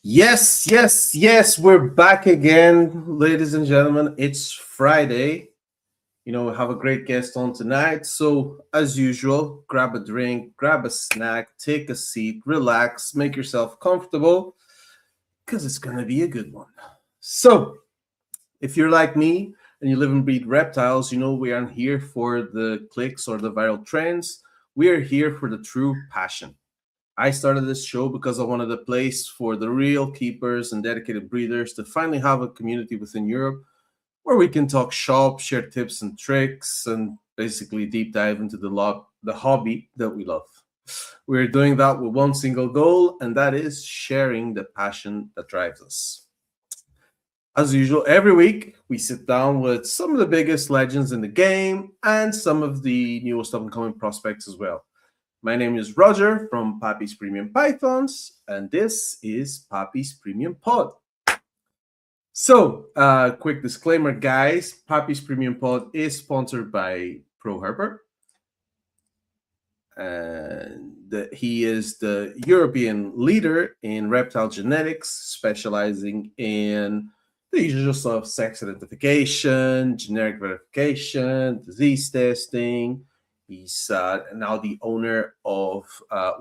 Yes, yes, yes, we're back again, ladies and gentlemen. It's Friday. We have a great guest on tonight. So, as usual, grab a drink, grab a snack, take a seat, relax, make yourself comfortable, because it's going to be a good one. So, if you're like me and you live and breed reptiles, we aren't here for the clicks or the viral trends. We are here for the true passion. I started this show because I wanted a place for the real keepers and dedicated breeders to finally have a community within Europe where we can talk shop, share tips and tricks, and basically deep dive into the hobby that we love. We're doing that with one single goal, and that is sharing the passion that drives us. As usual, every week we sit down with some of the biggest legends in the game and some of the newest up and coming prospects as well. My name is Roger from Pappy's Premium Pythons, and this is Pappy's Premium Pod. So, quick disclaimer, guys. Pappy's Premium Pod is sponsored by ProHerper. And he is the European leader in reptile genetics, specializing in the usual stuff: sex identification, generic verification, disease testing. He's now the owner of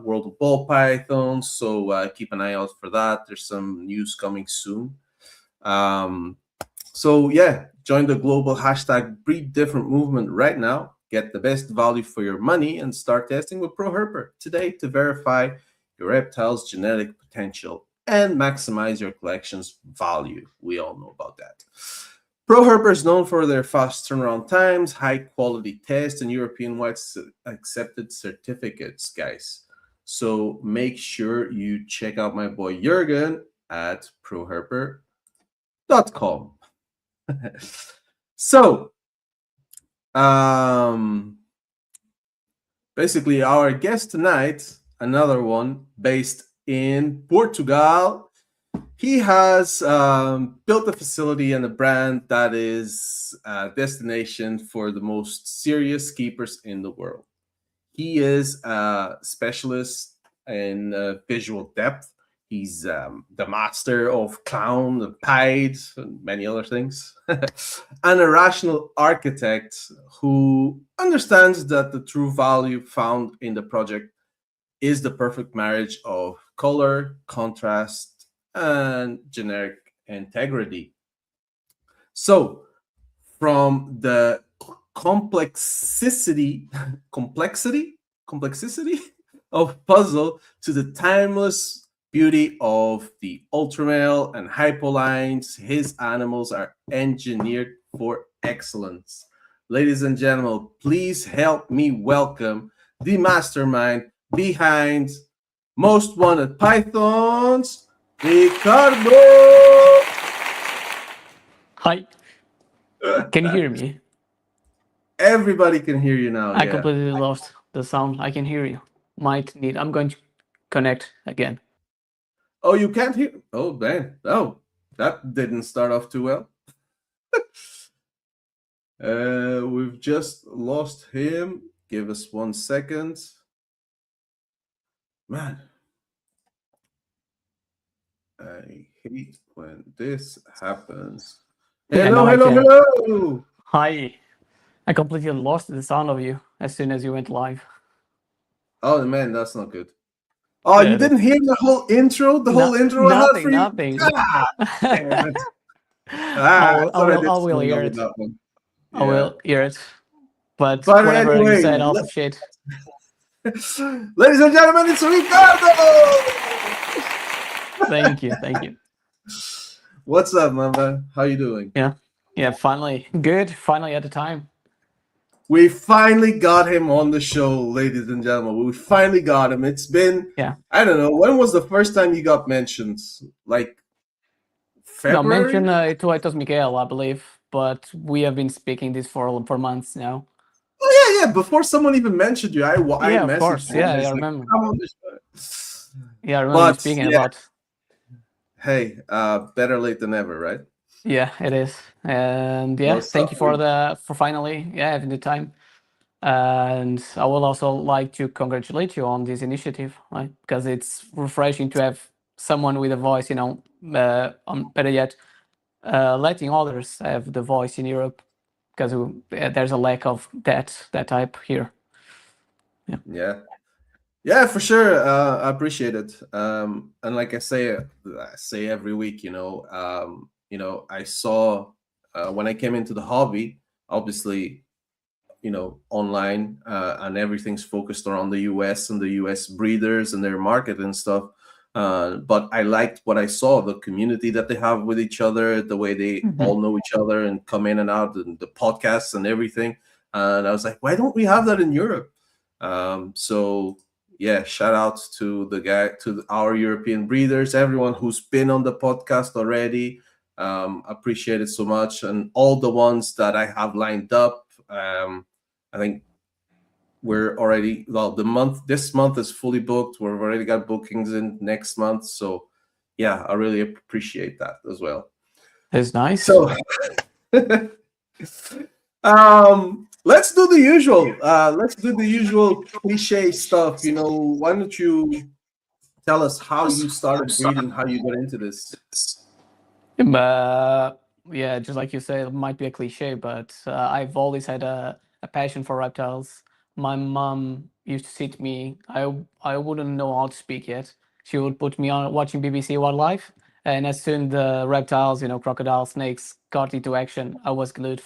World of Ball Pythons, so keep an eye out for that. There's some news coming soon. So yeah, join the global hashtag Breed Different movement right now. Get the best value for your money and start testing with ProHerper today to verify your reptile's genetic potential and maximize your collection's value. We all know about that. ProHerper is known for their fast turnaround times, high quality tests, and European-wide accepted certificates, guys. So make sure you check out my boy Jürgen at proherper.com. So, basically, our guest tonight, another one based in Portugal. He has built a facility and a brand that is a destination for the most serious keepers in the world. He is a specialist in visual depth. He's the master of clown, the pied, and many other things. And a rational architect who understands that the true value found in the project is the perfect marriage of color, contrast, and generic integrity. So, from the complexity of puzzle to the timeless beauty of the Ultramel and Hypo lines, his animals are engineered for excellence. Ladies and gentlemen, please help me welcome the mastermind behind Most Wanted Pythons, Ricardo. Hi. Can you hear me? Everybody can hear you now. I completely lost the sound. I can hear you. I'm going to connect again. Oh, you can't hear? Oh, man. Oh, that didn't start off too well. We've just lost him. Give us 1 second. Man, I hate when this happens. Hello. Hi. I completely lost the sound of you as soon as you went live. Oh, man, that's not good. Oh, you didn't hear the whole intro? Nothing. I will hear it. I will hear it. But whatever anyway, you said, also shit. Ladies and gentlemen, it's Ricardo! Thank you. What's up, man? How you doing? Yeah, finally. Good. Finally at the time. We finally got him on the show, ladies and gentlemen. We finally got him. It's been, I don't know, when was the first time you got mentioned? Like February? No, mentioned it was Miguel, I believe, but we have been speaking this for months now. Oh, yeah. Before someone even mentioned you, I messaged of course. you. Yeah, I remember. Yeah, I remember you speaking about. Hey, better late than never, right? Yeah, it is. And thank you for finally having the time. And I would also like to congratulate you on this initiative, right? Because it's refreshing to have someone with a voice, better yet, letting others have the voice in Europe, because there's a lack of that type here. Yeah. Yeah, for sure. I appreciate it. And like I say every week, I saw when I came into the hobby, obviously, online, and everything's focused around the US and the US breeders and their market and stuff. But I liked what I saw, the community that they have with each other, the way they all know each other and come in and out, and the podcasts and everything. And I was like, why don't we have that in Europe? So yeah, shout out to our European breeders, everyone who's been on the podcast already. Appreciate it so much, and all the ones that I have lined up. I think we're already this month is fully booked. We've already got bookings in next month, so yeah, I really appreciate that as well. It's nice. So let's do the usual. Let's do the usual cliche stuff. Why don't you tell us how you started breeding, how you got into this? Yeah, just like you say, it might be a cliche, but I've always had a passion for reptiles. My mom used to sit me. I wouldn't know how to speak yet. She would put me on watching BBC Wildlife, and as soon the reptiles, crocodiles, snakes, got into action, I was glued.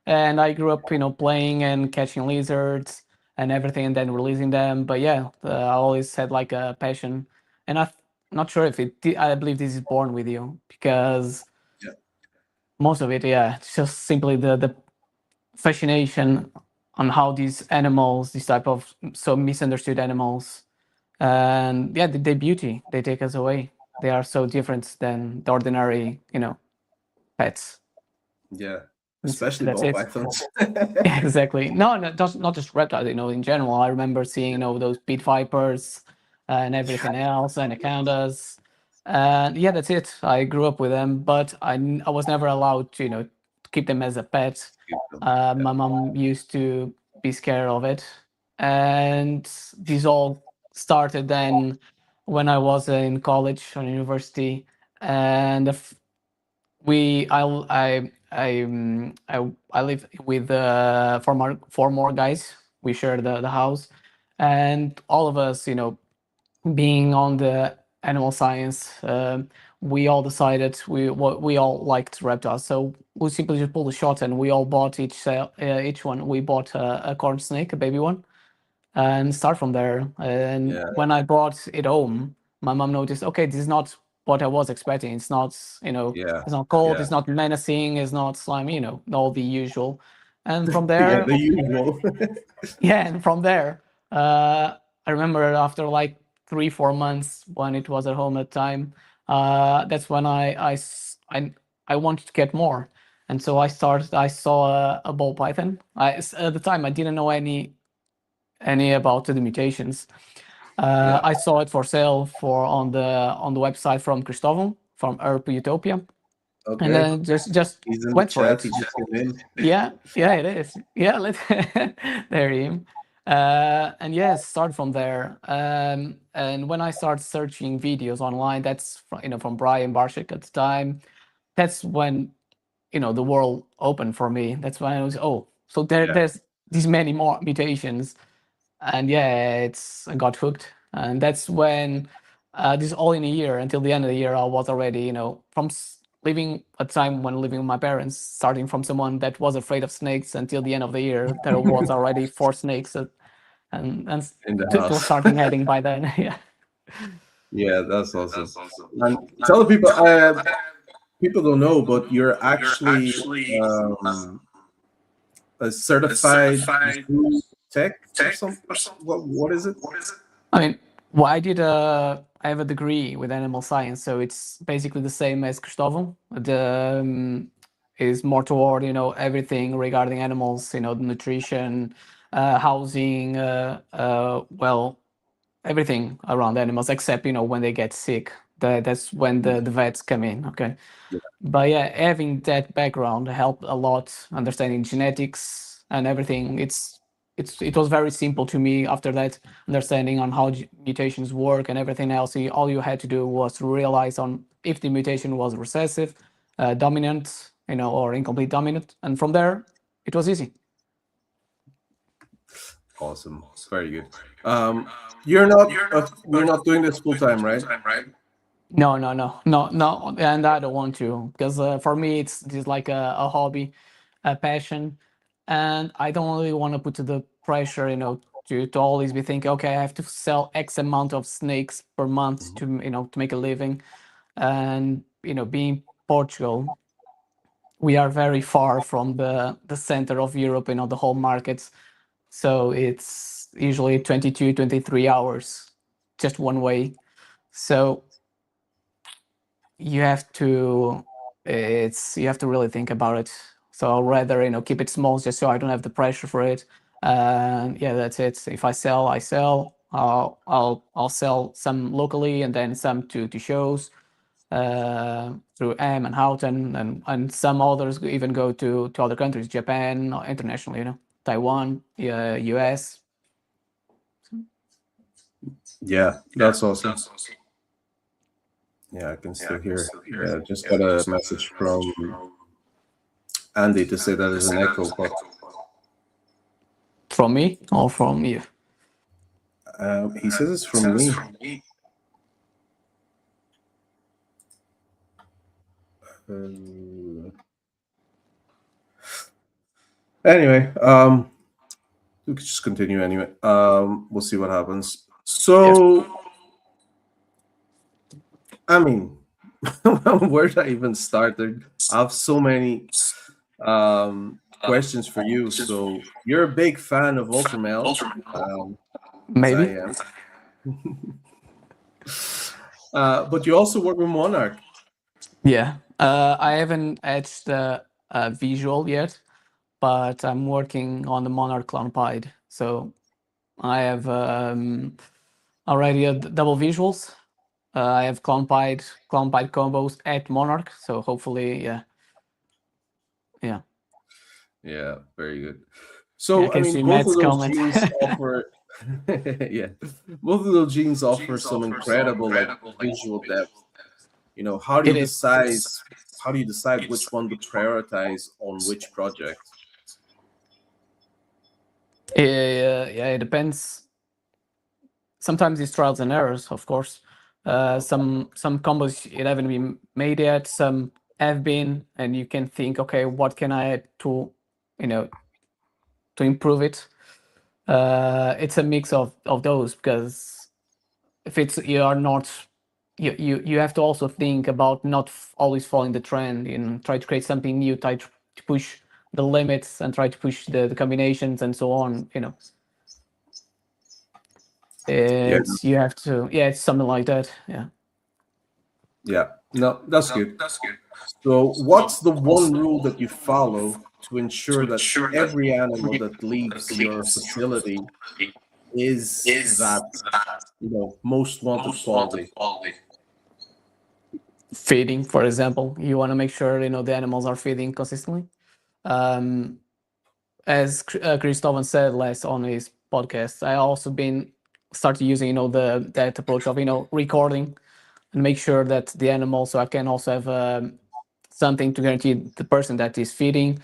And I grew up, playing and catching lizards and everything, and then releasing them. But yeah, I always had like a passion, and I'm not sure if I believe this is born with you, because most of it, yeah, it's just simply the fascination on how these animals, these type of so misunderstood animals, and yeah, they beauty, they take us away. They are so different than the ordinary, pets. Yeah, especially That's ball it. pythons. Exactly. No, not just reptiles. In general, I remember seeing those pit vipers and everything else, and anacondas. And yeah, that's it. I grew up with them, but I was never allowed to keep them as a pet. My mom used to be scared of it, and this all started then when I was in college or university, and we I live with four more guys. We share the house, and all of us, being on the animal science, we all decided we all liked reptiles, so we simply just pulled a shot and we all bought each one. We bought a corn snake, a baby one, and start from there. And Yeah. when I brought it home, my mom noticed, okay, this is not what I was expecting. It's not, Yeah. it's not cold, Yeah. it's not menacing, it's not slimy, all the usual. And from Yeah, there, the usual. yeah, and from there, I remember after like 3-4 months when it was at home at the time, that's when I wanted to get more. And so I saw a ball python. At the time, I didn't know any about the mutations. Yeah. I saw it for sale on the website from Cristóbal from Herp Utopia, and Okay. then just He's in the went for chat. it. He just came in. Yeah, yeah, it is. Yeah, there you. And yes, start from there. And when I start searching videos online, that's from Brian Barshik at the time. That's when the world opened for me. That's when I was, oh, so Yeah. there's these many more mutations. And yeah, I got hooked, and that's when this all in a year. Until the end of the year, I was already from living a time when living with my parents, starting from someone that was afraid of snakes, until the end of the year there was already 4 snakes, and In the to house. starting heading by then. Yeah. Yeah, that's awesome. And tell the people, people don't know, but you're actually um, a certified zoo tech or something. What is it? I mean, I have a degree with animal science, so it's basically the same as Cristóbal. The is more toward everything regarding animals, the nutrition, housing, well, everything around animals, except when they get sick. That's when the vets come in. Okay, Yeah. but yeah, having that background helped a lot, understanding genetics and everything. it was very simple to me after that understanding on how mutations work and everything else. All you had to do was realize on if the mutation was recessive, dominant, or incomplete dominant, and from there it was easy. Awesome. Very good. You're not doing this full time, right? No, no, no, no, no, and I don't want to because for me it's just like a hobby, a passion, and I don't really want to put to the pressure, to always be thinking, okay, I have to sell X amount of snakes per month Mhm. to make a living, and being Portugal, we are very far from the center of Europe, the whole markets, so it's usually 22, 23 hours, just one way, so you have to you have to really think about it. So I'll rather keep it small just so I don't have the pressure for it. And yeah, that's it. If I sell, I sell. I'll sell some locally and then some to shows through M and Houghton, and some others even go to other countries, Japan, or international, Taiwan, US. Yeah, that's awesome. Yeah, I can still hear. Yeah, just got a message from Andy to say that there's an echo, but From me or from you? he says it's from me. Anyway, we could just continue anyway. We'll see what happens. Yes. So, I mean, where did I even start? I have so many questions for you. So, you're a big fan of Ultramel, as I Maybe. am, but you also work with Monarch. Yeah. I haven't etched the visual yet, but I'm working on the Monarch clone pied. So I have already double visuals. I have clone pied combos at Monarch. So hopefully, yeah, yeah, Yeah, very good. yeah. I So, I can mean, see both Matt's of those comment. genes offer, yeah, both of those genes offer some incredible like visual depth. How do It you is. decide? How do you decide which one to prioritize on which project? Yeah, it depends. Sometimes it's trials and errors, of course. Some combos it haven't been made yet. Some have been, and you can think, okay, what can I add you know, to improve it? It's a mix of those because if it's you are not you have to also think about not always following the trend and try to create something new, try to push the limits and try to push the combinations and so on. Yeah, It's you have to it's something like that. Yeah. yeah. No, that's good. So, what's the one rule that you follow to ensure that every animal that leaves your facility is that most wanted quality? Feeding, for example, you want to make sure the animals are feeding consistently. Um, as Christopher said last on his podcast, I also been started using that approach of recording and make sure that the animal, so I can also have something to guarantee the person that is feeding.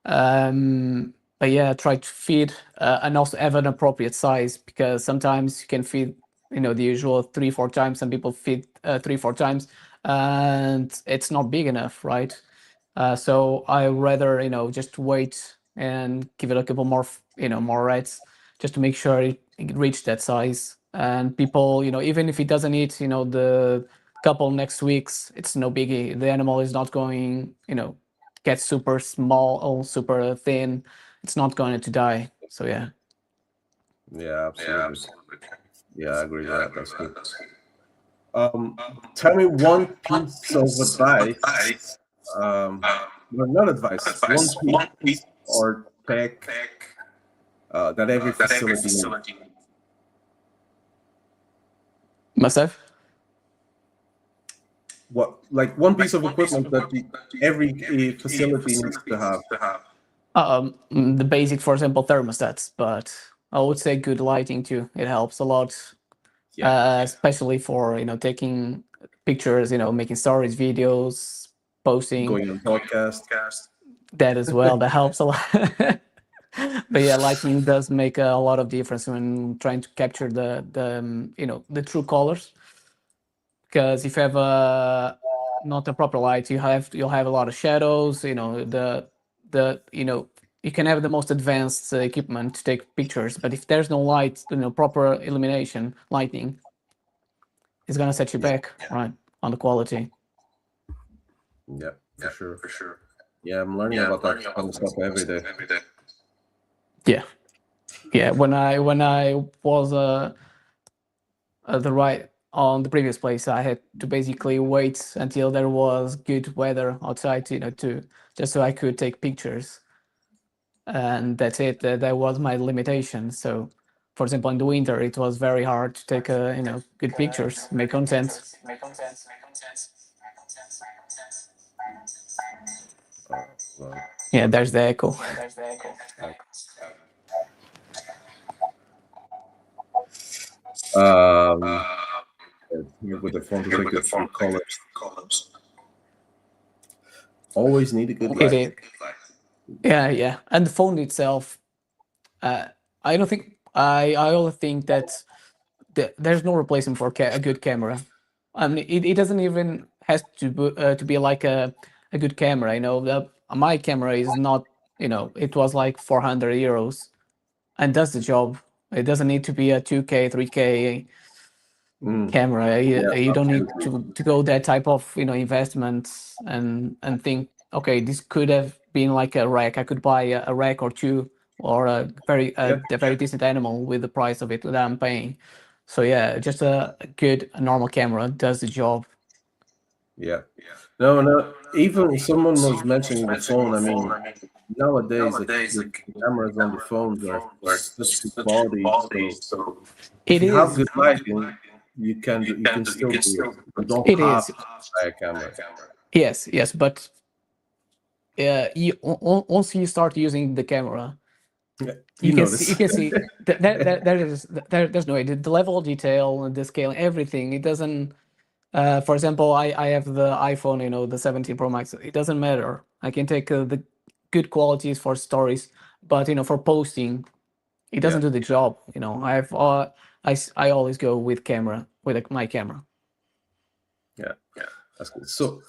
But yeah, try to feed and also have an appropriate size because sometimes you can feed the usual 3-4 times. Some people feed 3-4 times and it's not big enough, right? So I rather just wait and give it a couple more more rats just to make sure it reached that size. And people, even if it doesn't eat the couple next weeks, it's no biggie. The animal is not going get super small or super thin. It's not going to die. So yeah. Yeah, absolutely. Yeah, I agree with that. That's good. Um, Tell me one piece of advice. Well, not advice. One piece or tech that every facility needs. Myself. What, like one piece of equipment that every facility needs to have. The basic, for example, thermostats, but I would say good lighting too. It helps a lot, Yeah, especially for taking pictures, making stories, videos, posting going on podcast. that as well. That helps a lot. But yeah, lighting does make a lot of difference when trying to capture the true colors. Because if you have not a proper light, you'll have a lot of shadows. The you can have the most advanced equipment to take pictures, but if there's no light, proper illumination, lighting, it's gonna set you Yeah, back, right, on the quality. yeah, for sure. Yeah, I'm learning about that kind of stuff every day. Yeah, yeah. When I was the right on the previous place, I had to basically wait until there was good weather outside, to just so I could take pictures, and that's it. That was my limitation. So, for example, in the winter, it was very hard to take good pictures, make content. Well, Yeah, there's the echo. um, with the phone to take the true colors. Always need a good It light. is. Yeah, yeah, and the phone itself. I don't think I only think that there's no replacement for a good camera. I mean, it doesn't even has to be like a good camera. My camera is not. It was like 400 euros and does the job. It doesn't need to be a 2K, 3K Mm, camera. You, yeah, you don't need absolutely. to go that type of investments and think, okay, this could have been like a rack. I could buy a rack or two, or Yeah, a very decent animal with the price of it that I'm paying. So yeah, just a good a normal camera does the job. yeah. No, no. Even someone was mentioning the phone. I mean, nowadays the cameras on the phones are such good quality. So if It you have is. good lighting, you can still do it. You don't It have is. to buy a camera. Yes, yes, but once you start using the camera, Yeah, you you notice. can see there's no way the level of detail and the scale, everything. It doesn't. For example, I have the iPhone, the 17 Pro Max. It doesn't matter. I can take the good qualities for stories, but for posting, it Yeah, doesn't do the job. I always go with camera with my camera. yeah, that's good. So,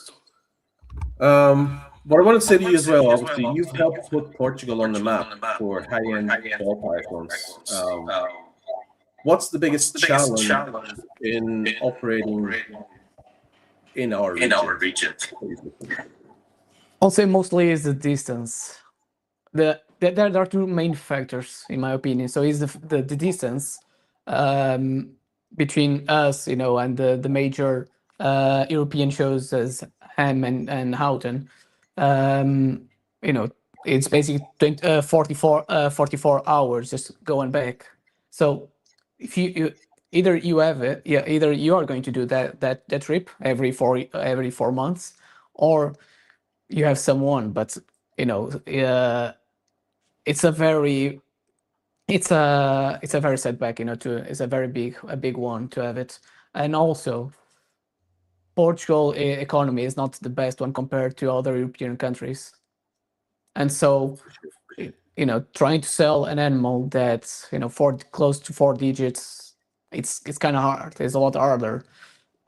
what I want to say to you as well, obviously, you've helped put Portugal on the map for high-end developer iPhones. What's the biggest challenge in operating in our region, basically? I'll say mostly is the distance. There are two main factors in my opinion. So is the distance um, between us, and the major European shows as Ham and Houghton. Um, you know, it's basically 44 hours just going back. So if you either you have it, yeah, either you are going to do that trip every 4 months, or you have someone, but it's a very it's a very setback, to it's a big one to have it. And also Portugal economy is not the best one compared to other European countries, and so trying to sell an animal that's close to 4 digits, it's kind of hard. It's a lot harder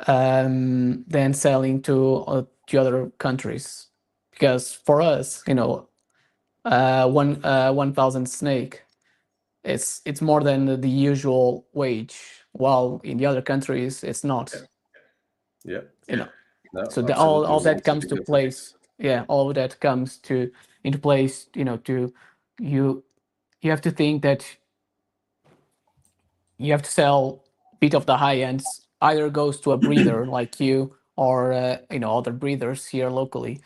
than selling to other countries, because for us, 1,000 snake, it's more than the usual wage, while in the other countries it's not. Yeah, You know, no, so absolutely. all It's that a comes big to difference. place. Yeah, all of that comes to into place. To you you have to think that you have to sell a bit of the high ends. Either goes to a breeder like you, or other breeders here locally,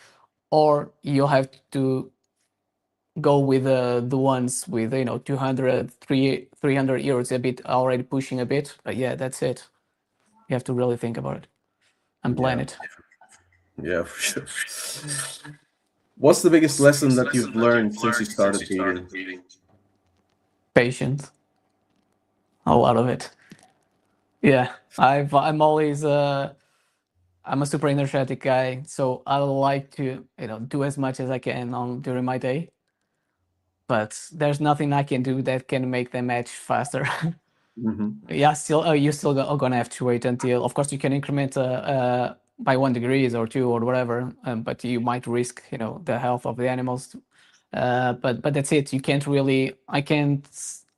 or you have to go with the ones with 200 300 euros, a bit already pushing a bit, but yeah, that's it. You have to really think about it and plan Yeah, it. yeah, for sure. What's the biggest lesson that you've learned since you started breeding? Patience, a lot of it. Yeah, I'm always I'm a super energetic guy, so I like to do as much as I can on during my day. But there's nothing I can do that can make them match faster. Hmm. Yeah, still, you're still gonna have to wait until. Of course, you can increment by 1 degrees or two or whatever, but you might risk, the health of the animals. But that's it. You can't really. I can't.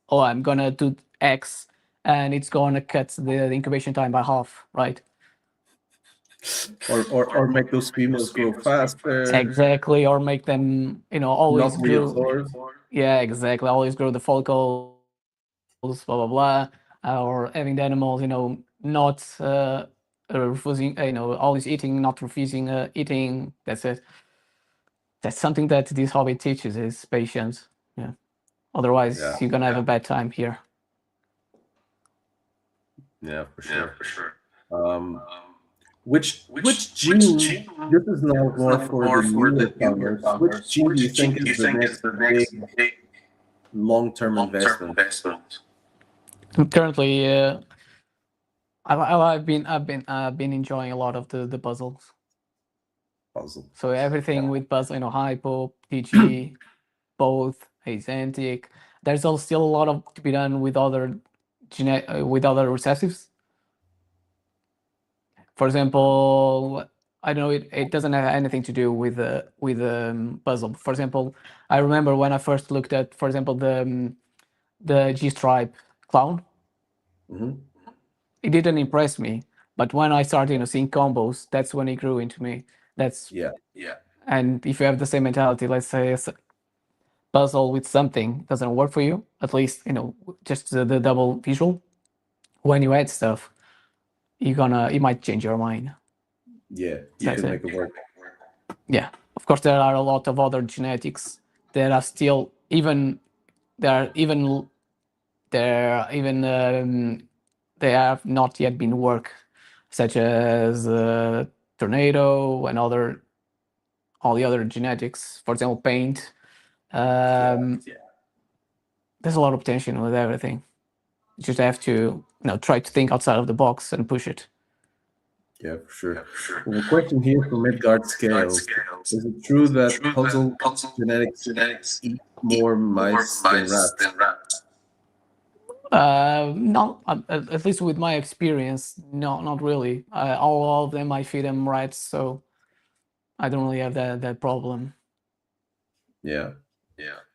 Oh, I'm gonna do X, and it's gonna cut the incubation time by half, right? Or make those females grow faster, Exactly, or make them, not always grow. reabsorb. Yeah, exactly. Always grow the follicles, blah blah blah, or having the animals, not refusing, always eating, not refusing eating. That's it. That's something that this hobby teaches is patience. Yeah. Yeah, Otherwise, you're gonna have a bad time here. yeah, for sure. Um, which gene? This is now more for the newer farmers. Which gene do you think is the next big long-term investment Currently, I've been enjoying a lot of the puzzles. puzzle? So everything with puzzle, Hypo, PG, both Acentic. There's also still a lot of to be done with other with other recessives. For example, I don't know, it doesn't have anything to do with puzzle. For example, I remember when I first looked at, for example, the G Stripe clown. Hmm. It didn't impress me, but when I started, seeing combos, that's when it grew into me. That's Yeah, And if you have the same mentality, let's say a puzzle with something doesn't work for you, at least just the double visual. When you add stuff, you might change your mind. yeah, you That's can it. make it work. Yeah, of course there are a lot of other genetics that are still even there are even there are even they have not yet been worked, such as tornado and all the other genetics. For example, paint. Yeah, Um, there's a lot of potential with everything. You just have to try to think outside of the box and push it. yeah, for sure. Well, a question here from Midgard Scales: is it true that puzzle genetics eat more mice than rats? Not at least with my experience, no, not really. All of them I feed them rats, so I don't really have that problem. Yeah.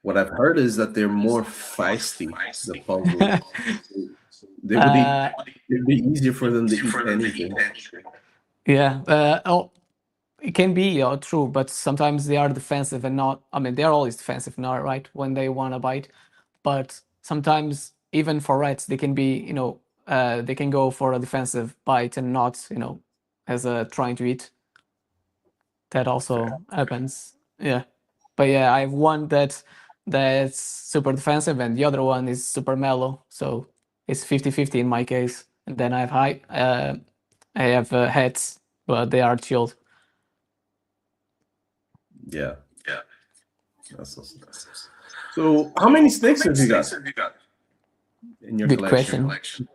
What I've heard is that they're more feisty, the puzzles. They would eat, uh, it'd be easier for them to eat anything. yeah. Oh, it can be true, but sometimes they are defensive and not. I mean, they're always defensive, not right when they want to bite. But sometimes, even for rats, they can be, they can go for a defensive bite and not, as a trying to eat. That Fair. also happens. Yeah, but yeah, I have one that's super defensive, and the other one is super mellow. So it's 50-50 in my case. And then I have heads, but they are chilled. Yeah, that's awesome. So, how many snakes have you got in your Good collection? question.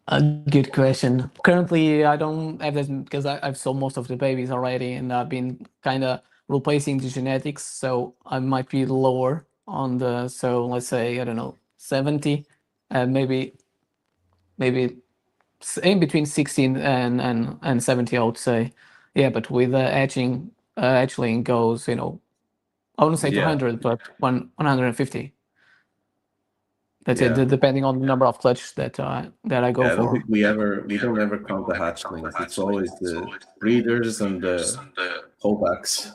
A good question. Currently, I don't have that because I've sold most of the babies already, and I've been kind of replacing the genetics, so I might be lower on the. So let's say I don't know 70, maybe in between 16 and 70, I would say. Yeah, but with actually goes I wouldn't say Yeah, 200, but 150. That's it. yeah, Depending on the number of clutches that I go yeah. I don't for. think we don't ever count the hatchlings. It's always the breeders and the holdbacks.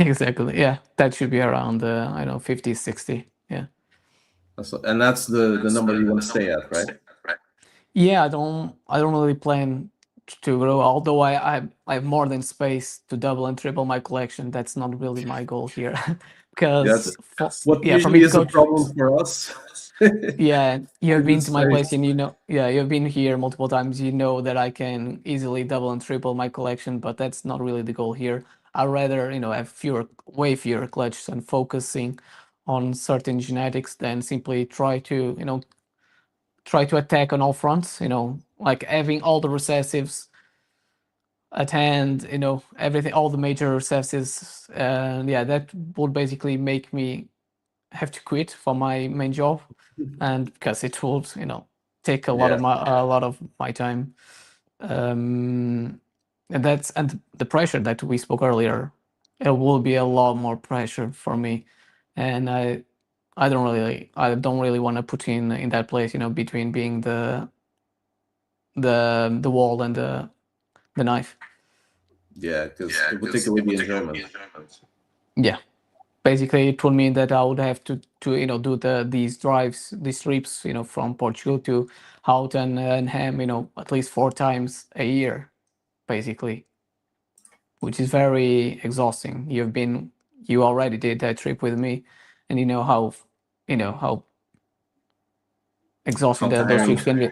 Exactly. Yeah, that should be around I don't know 50, 60. Yeah. And that's the number you want to stay at, right? Yeah, I don't really plan to grow. Although I have more than space to double and triple my collection. That's not really my goal here, Yeah, that's because what yeah, for me usually to is a go. problem for us. Yeah, you have Is the been to my place, space. and yeah, you've been here multiple times. You know that I can easily double and triple my collection, but that's not really the goal here. I rather have way fewer clutches and focusing on certain genetics than simply try to attack on all fronts. Like having all the recessives at hand, everything, all the major recessives, and yeah, that would basically make me have to quit for my main job, and because it would take Yeah. a lot of my time, and the pressure that we spoke earlier, it will be a lot more pressure for me, and I don't really want to put in that place, between being the wall and the knife. Yeah, because it would take away the enjoyment. Yeah, basically it would mean that I would have to do these trips, from Portugal to Houten and Ham, at least 4 times a year, basically, which is very exhausting. You already did that trip with me, and you know how exhausting How those tiring. trips can be.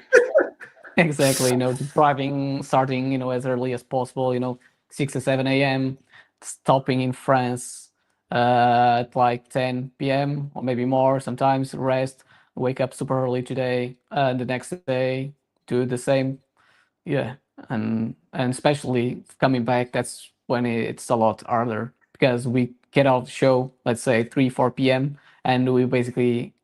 Exactly, driving, starting, as early as possible, 6 or 7 a.m., stopping in France at like 10 p.m. or maybe more sometimes, rest, wake up super early today, the next day, do the same. Yeah, and especially coming back, that's when it's a lot harder because we get out of the show, let's say 3, 4 p.m., and we basically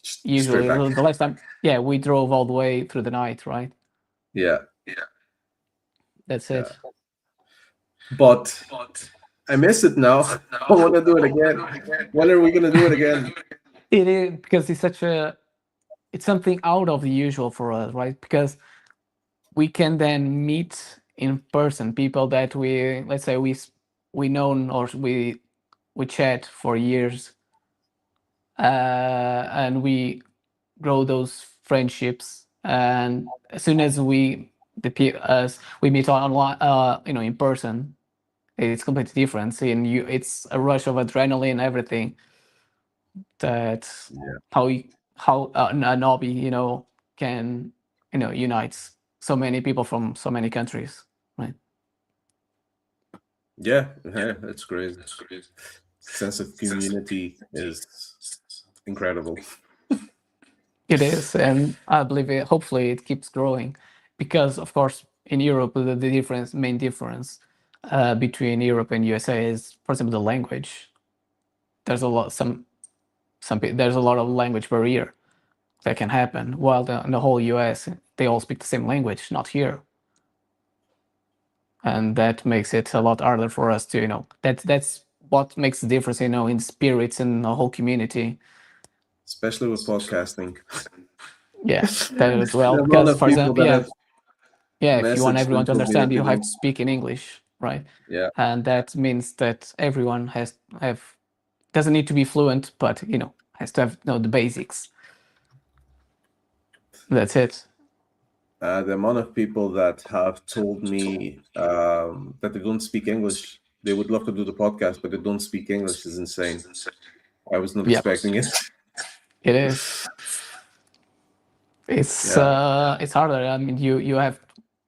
Straight usually back. the last time, yeah, we drove all the way through the night, right? Yeah. That's Yeah. it. But I miss it now. I want to do it again. When are we going to do it again? It is because it's something out of the usual for us, right? Because we can then meet in person people that let's say we known or we chat for years, and we grow those friendships. And as soon as as we meet online, in person, it's completely different. And it's a rush of adrenaline, everything. That's Yeah. how an hobby, can unites so many people from so many countries, right? Yeah. Yeah. It's crazy. Sense of community is incredible. It is, and I believe hopefully it keeps growing, because of course in Europe the main difference between Europe and USA is, for example, the language. There's a lot there's a lot of language barrier that can happen, while in the whole US they all speak the same language, not here. And that makes it a lot harder for us to that's what makes the difference, in spirits and the whole community. Especially with podcasting. Yeah, that as well, The amount because of for people example, that yeah, have if you want messaged everyone and to told me that understand, they you have don't. to speak in English, right? Yeah. And that means that everyone has have doesn't need to be fluent, but has to have know the basics. That's it. The amount of people that have told me that they don't speak English, they would love to do the podcast, but they don't speak English is insane. I was not Yeah, expecting it. it is. Yeah, It's harder. I mean, you have,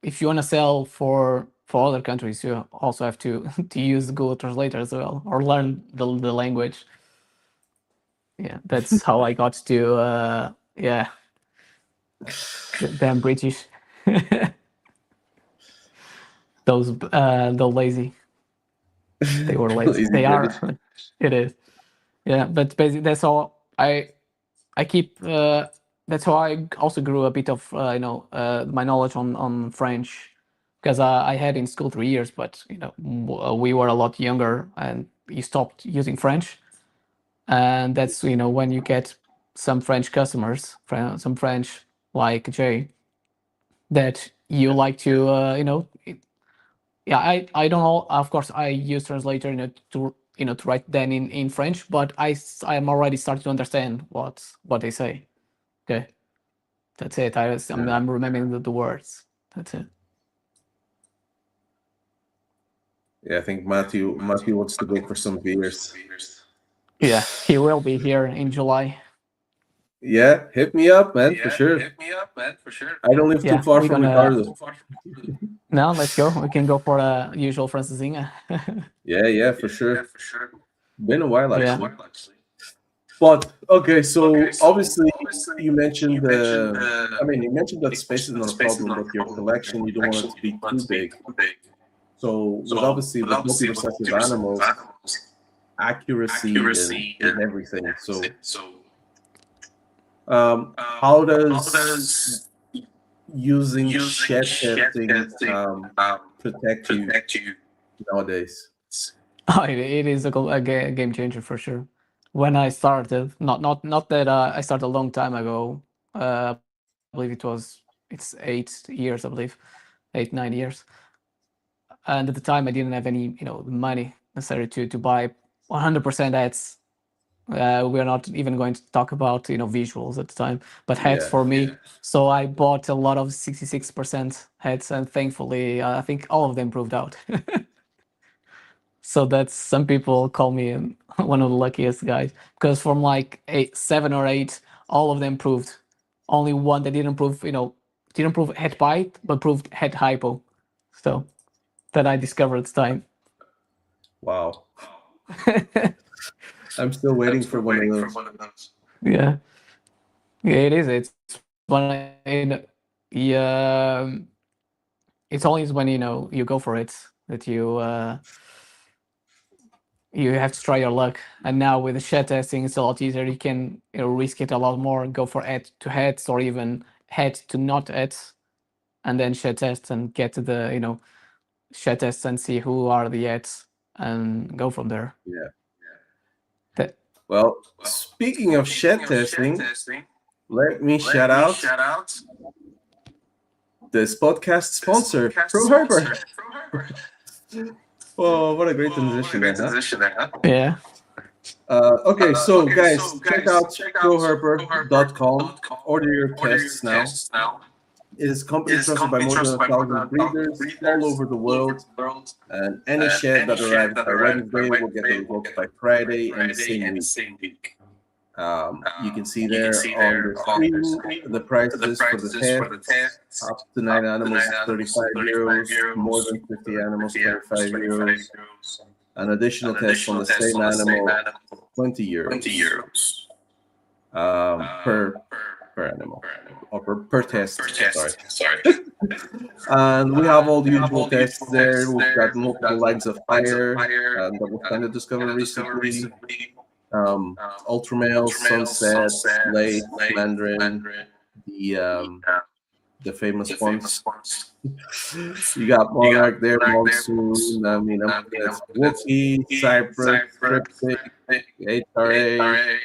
if you want to sell for other countries, you also have to to use Google Translator as well, or learn the language. Yeah, that's how I got to yeah, damn British. Those the lazy. They were lazy. easy They British. are. It is. Yeah, but basically that's all. I keep. That's how I also grew a bit of my knowledge on French, because I had in school 3 years, but we were a lot younger and you stopped using French, and that's when you get some French customers, some French like Jay, that you like to yeah, I don't know, of course I use translator to write then in French, but I am already starting to understand what they say. Okay, that's it. Yeah. I'm remembering the words. That's it. Yeah, I think Matthew wants to go for some beers. Yeah, he will be here in July. Yeah, hit me up, man, for sure. I don't live too Yeah, far we're from gonna Ricardo. now let's go. We can go for the usual Francesinha. Yeah, yeah, for sure. Been a while Yeah. actually. But okay, so obviously you mentioned you mentioned that space is not a problem, but your collection you don't want it to be too big. So with multi-recessive animals, accuracy and is everything. So how does using shed testing protect you nowadays? It is a game changer for sure. When I started, not that I started a long time ago. I believe it's 8 years, I believe, 8 9 years. And at the time, I didn't have any money necessary to buy 100% ads. We're not even going to talk about visuals at the time, but heads Yeah, for me. So I bought a lot of 66% heads, and thankfully, I think all of them proved out. So that's some people call me one of the luckiest guys because from like 7 or 8, all of them proved. Only one that didn't prove, didn't prove head bite, but proved head hypo. So that I discovered at the time. wow. I'm still waiting for one of those. Yeah, yeah, it is. It's when yeah, it's always when you go for it that you have to try your luck. And now with the shed testing, it's a lot easier. You can risk it a lot more, go for head to heads or even head to not heads, and then shed test and get to the shed test and see who are the heads and go from there. Yeah. That Well, speaking of shed testing, let me shout out this podcast sponsor, Pro Harbor. Oh, what a great transition there, huh? yeah. Okay, so guys, check out proherper.com. Order your tests now. It is a company trusted by more than 1,000 breeders all over the world. And any shed that arrives by Wednesday will get the results by Friday and the same week. You can see there on the screen the prices for the heads. Up to 9 animals is 35 euros, more than 50 animals, 25 euros. An additional test on the same animal, 20 euros per animal or per test. Sorry. And we have all the usual tests there. We've got multiple lines of fire that was kind of discovered recently. Ultramel, Sunset, Late, Mandarin, the famous ones. You got Monarch there, Monsoon. I mean, I'm looking at Wookiee, Cypress, Triptych, HRA,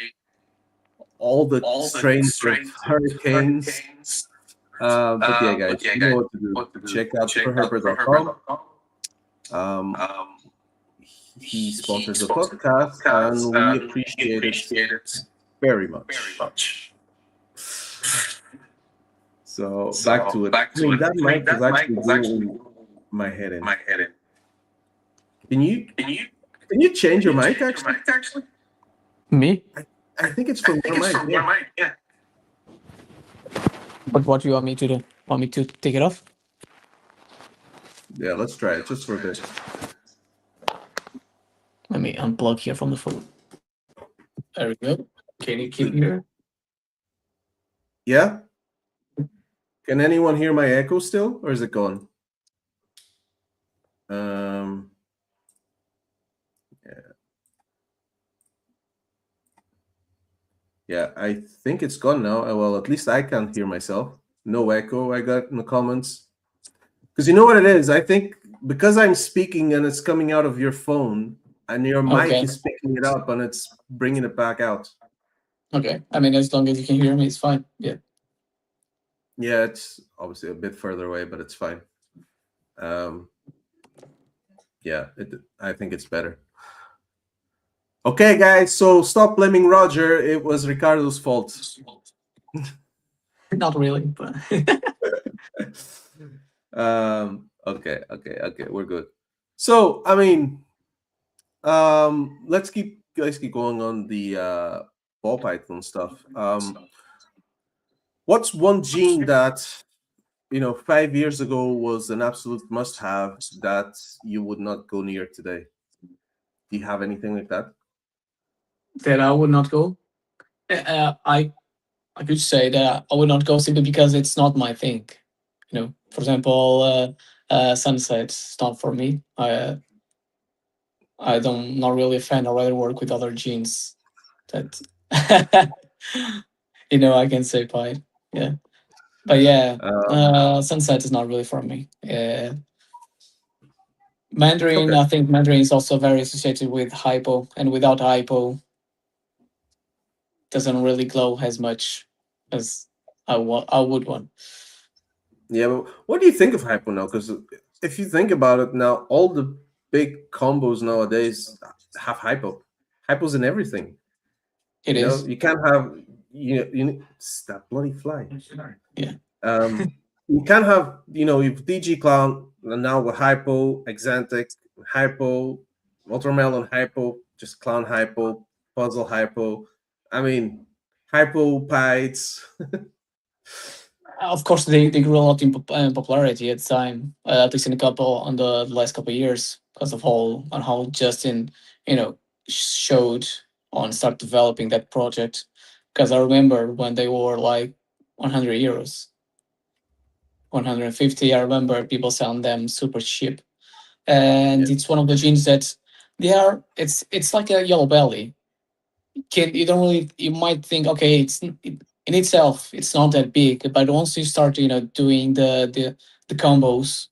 all the strains of hurricanes. But yeah, guys, you know what to do. Check out superherper.com. Um, he sponsors the podcast, and we appreciate it very much. So back to it. I mean, that mic is actually doing my head in. Can you change your mic actually? Me? I think it's from your mic. Yeah. But what do you want me to do? Want me to take it off? Yeah, let's try it just for a bit. Let me unplug here from the phone. There we go. Can you keep here? Yeah? Can anyone hear my echo still, or is it gone? Yeah. Yeah, I think it's gone now. Well, at least I can't hear myself. No echo I got in the comments. Because you know what it is? I think because I'm speaking and it's coming out of your phone, and your mic is picking it up and it's bringing it back out. Okay. I mean, as long as you can hear me, it's fine. Yeah. Yeah, it's obviously a bit further away, but it's fine. Yeah, I think it's better. Okay, guys, so stop blaming Roger. It was Ricardo's fault. Not really, but Okay, we're good. So, I mean, let's keep going on the ball python stuff. What's one gene that 5 years ago was an absolute must-have that you would not go near today? Do you have anything like that? That I would not go. I could say that I would not go simply because it's not my thing. For example, sunset is not for me. I don't not really a fan. I rather work with other genes that I can say pie. Yeah, but yeah, Um, sunset is not really for me. Mandarin, okay. I think Mandarin is also very associated with hypo, and without hypo, doesn't really glow as much as I would want. Yeah, but what do you think of Hypo now? Because if you think about it now, all the big combos nowadays have Hypo. Hypo's in everything. It is. You can't have stop bloody fly. Yeah. Um, you can't have you've DG Clown and now with Hypo, Exantic, Hypo, Ultramelon Hypo, just Clown Hypo, Puzzle Hypo. I mean, Hypo Pites. Of course, they grew a lot in popularity at the time, at least in a couple on the last couple of years, because of all on how Justin, showed on start developing that project. Because I remember when they were like 100 euros, 150. I remember people selling them super cheap, Yeah, and it's one of the jeans that they are. It's like a yellow belly. You don't really, you might think, okay, in itself it's not that big, but once you start doing the combos,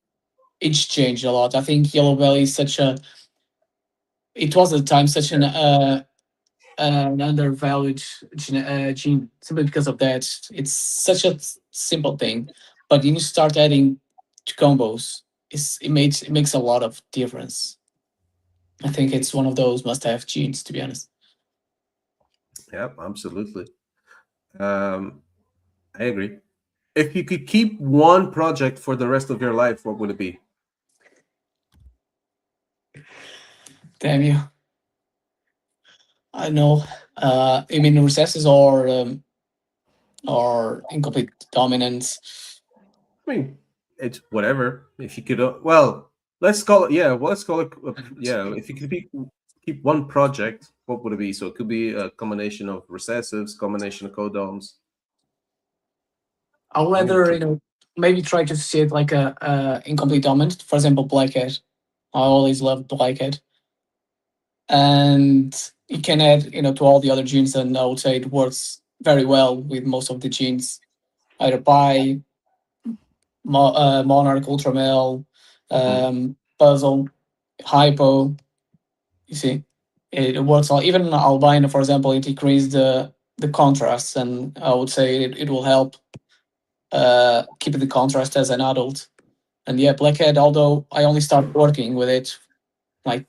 it's changed a lot. I think yellow belly is such a it was at the time such an undervalued gene, simply because of that. It's such a simple thing, but when you start adding to combos, it makes a lot of difference. I think it's one of those must have genes, to be honest. yeah, absolutely. Um, I agree. If you could keep one project for the rest of your life, what would it be? Damn you. I know. I mean, recesses or incomplete dominance. I mean, it's whatever. If you could, well, let's call it. Yeah, well, let's call it. Yeah, if you could keep one project, what would it be? So it could be a combination of recessives, combination of codoms. I'll What would you rather keep? maybe try to see it like a incomplete dominant. For example, Blackhead. I always loved Blackhead, and it can add to all the other genes, and I would say it works very well with most of the genes. Either by Monarch, Ultramel, Hmm. Puzzle, Hypo. You see, it works all. Even albino, for example, it increases the contrast, and I would say it will help keep the contrast as an adult. And yeah, Blackhead, although I only started working with it like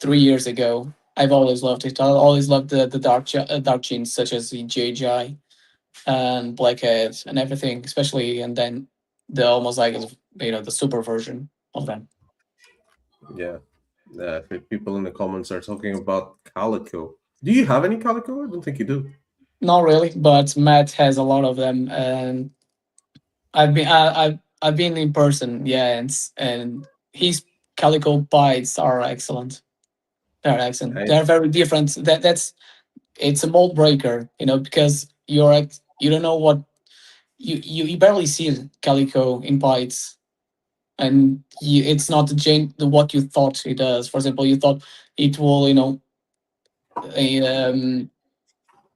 3 years ago, I've always loved it. I always loved the dark genes such as the JGI and Blackhead and everything, especially, and then the almost like the super version of them. Yeah. If people in the comments are talking about calico. Do you have any calico? I don't think you do. Not really, but Matt has a lot of them, and I've been in person, yeah, and his calico bites are excellent. They're excellent. I, They're very different. That's it's a mold breaker, because you don't know what you barely see calico in bites, and it's not what you thought it does. For example, you thought it will um,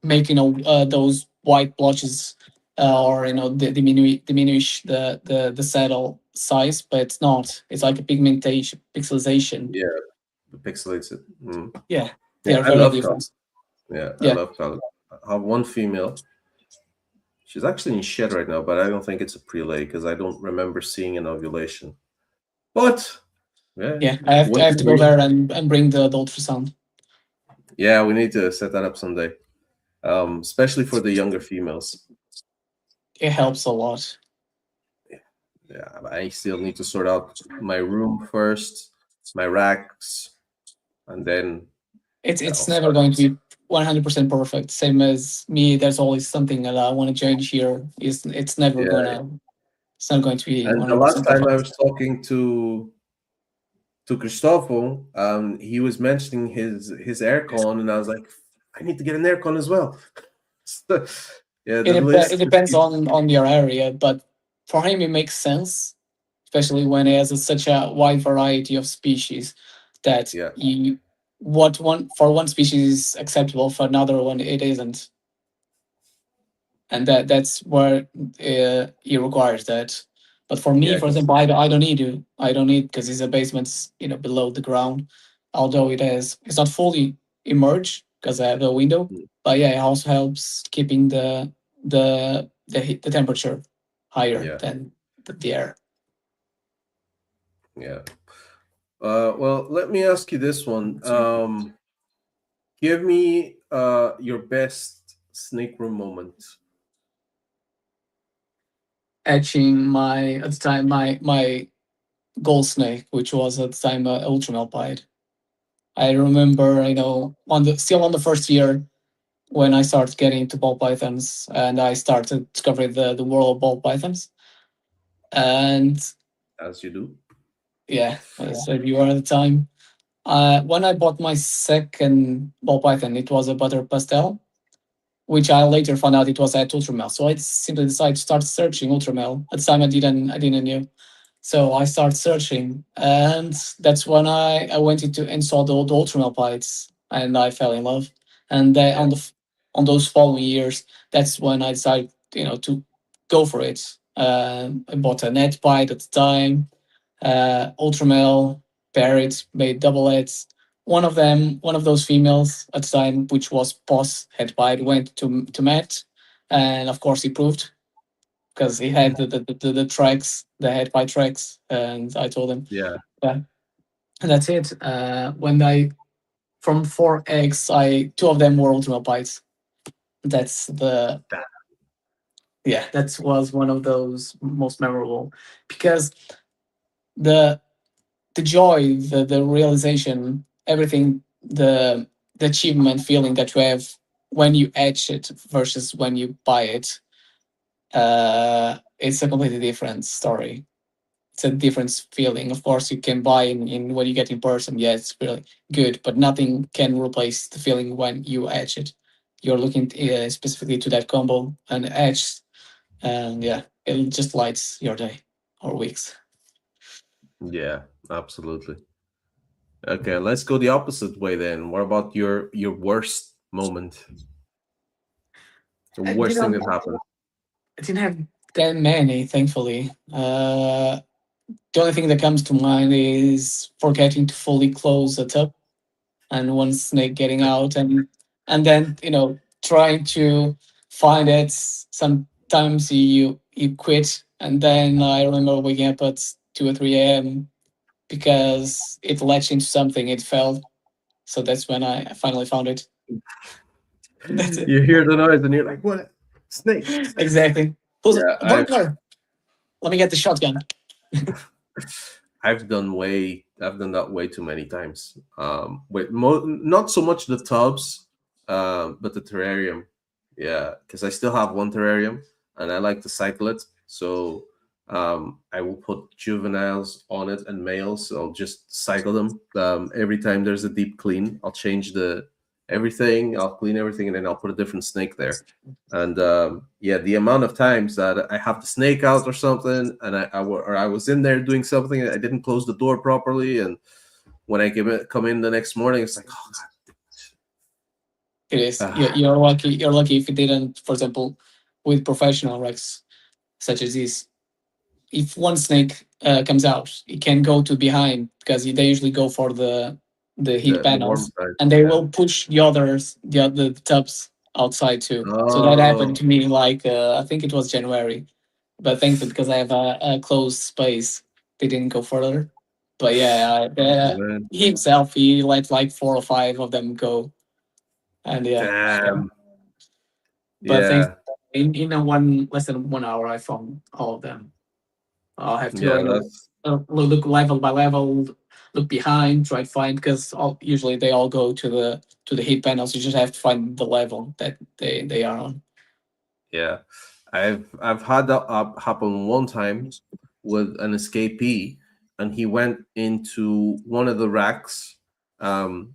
make those white blotches, or diminish the saddle size, but it's not. It's like a pigmentation pixelization. yeah, the pixelates it. Mm. Yeah, they Yeah, are I very love calico. different. Yeah, I Yeah, love calico. I have one female. She's actually in shed right now, but I don't think it's a prelay because I don't remember seeing an ovulation. But yeah, yeah. I have to go there and bring the ultrasound. yeah, we need to set that up someday. Especially for the younger females. It helps a lot. Yeah, I still need to sort out my room first, my racks, and then It's I'll it's never start. going to be 100% perfect. Same as me. There's always something that I want to change here. It's never Yeah. gonna. It's not going to be And the last 100% time I perfect. was talking to Cristofo, he was mentioning his aircon, and I was like, I need to get an aircon as well. So, yeah, the It list just depends keeps. on your area, but for him it makes sense, especially when it has such a wide variety of species that Yeah, you what one for one species is acceptable, for another one it isn't, and that's where he requires that. But for me, yeah, for because example, I don't need to. I don't need, because it's a basement's below the ground, although it's not fully emerged because I have a window. But yeah, it also helps keeping the temperature higher yeah, than the air. yeah. Well, let me ask you this one. Give me your best snake room moment. Etching my at the time my gold snake, which was at the time Ultramel pied. I remember, on the still on the first year, when I started getting into ball pythons and I started discovering the world of ball pythons. And As you do. yeah, as a viewer at the time, when I bought my second ball python, it was a butter pastel, which I later found out it was at Ultramel. So I simply decided to start searching Ultramel. At the time, I didn't know. So I started searching, and that's when I went into and saw the Ultramel pies, and I fell in love. And Yeah, on those following years, that's when I decided, to go for it. I bought a net pie at the time, Ultramel, Parrot, made double heads. One of those females at the time, which was Boss head pie, went to Matt, and of course he proved, because he had the tracks, the head pie tracks, and I told him, yeah, yeah, and that's it. When I from four eggs, I two of them were ultimate pies. That's the that, Yeah, that was one of those most memorable, because the the joy, the realization, everything, the achievement feeling that you have when you etch it versus when you buy it, it's a completely different story. It's a different feeling. Of course, you can buy in what you get in person. Yeah, it's really good, but nothing can replace the feeling when you etch it. You're looking specifically to that combo and etch, and yeah, it just lights your day or weeks. yeah, absolutely. Okay, let's go the opposite way then. What about your worst moment? The And, worst thing that happened? I didn't have that many, thankfully. The only thing that comes to mind is forgetting to fully close the tub, and one snake getting out, and then trying to find it. Sometimes you quit, and then I remember waking up at 2 or 3 a.m. because it latched into something. It fell, so that's when I finally found it. That's it. You hear the noise and you're like, "What? Snake, snake." Exactly. Who's Yeah, a burglar? Let me get the shotgun. I've done that way too many times. With not so much the tubs, but the terrarium. Yeah, because I still have one terrarium and I like to cycle it. So I will put juveniles on it and males. So I'll just cycle them. Every time there's a deep clean, I'll change the everything. I'll clean everything and then I'll put a different snake there. And yeah, the amount of times that I have the snake out or something, and or I was in there doing something, and I didn't close the door properly, and when I come in the next morning, it's like, oh It is. god, You're lucky. You're lucky if it didn't. For example, with professional wrecks such as this, if one snake comes out, it can go to behind, because they usually go for the heat the warm panels, side, and they yeah. will push the tubs outside too. So that happened Oh, to me, like, I think it was January, but thankfully, because I have a closed space, they didn't go further. But yeah, man, he himself, he let like 4 or 5 of them go, and yeah. damn, But thanks, yeah, in a one less than 1 hour, I found all of them. I'll have to yeah, go that's look level by level, look behind, try to find, because usually they all go to the heat panels. You just have to find the level that they are on. Yeah, I've had that happen one time with an escapee, and he went into one of the racks, um,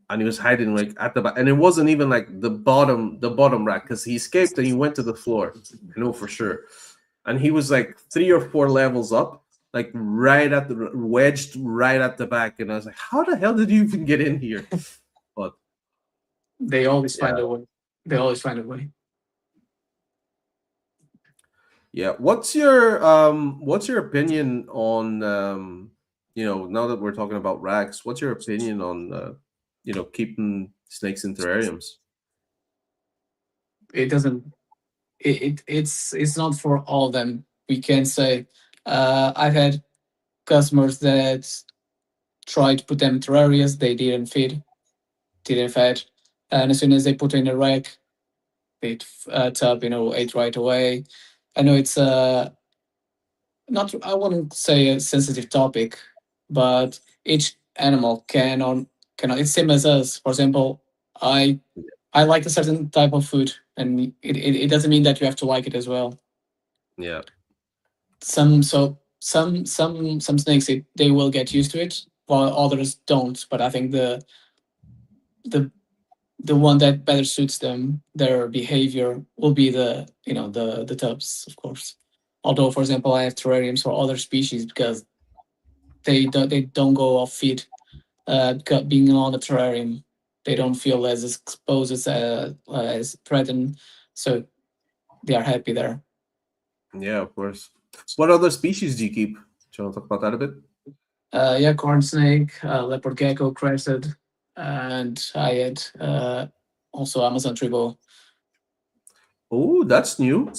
and he was hiding like at the back, and it wasn't even like the bottom rack because he escaped and he went to the floor. I know for sure, and he was like 3 or 4 levels up, like right at the wedged right at the back, and I was like, how the hell did you even get in here? But They always yeah, find a way. They always find a way. yeah. What's your opinion on now that we're talking about racks, what's your opinion on keeping snakes in terrariums? It doesn't. It's not for all of them. We can say I've had customers that tried to put them in terrarias. They didn't feed, didn't fed, and as soon as they put in a rack, it tub ate right away. I know it's not, I wouldn't say a sensitive topic, but each animal can or cannot. It's same as us. For example, I I like a certain type of food, and it doesn't mean that you have to like it as well. Yeah, Some snakes they will get used to it, while others don't. But I think the the one that better suits them, their behavior, will be the tubs, of course. Although, for example, I have terrariums for other species because they don't go off feed. Being on the terrarium, they don't feel as exposed as threatened, so they are happy there. yeah, of course. What other species do you keep? Do you want to talk about that a bit? Yeah, corn snake, leopard gecko, crested, and I had also Amazon tribo. Oh, that's new.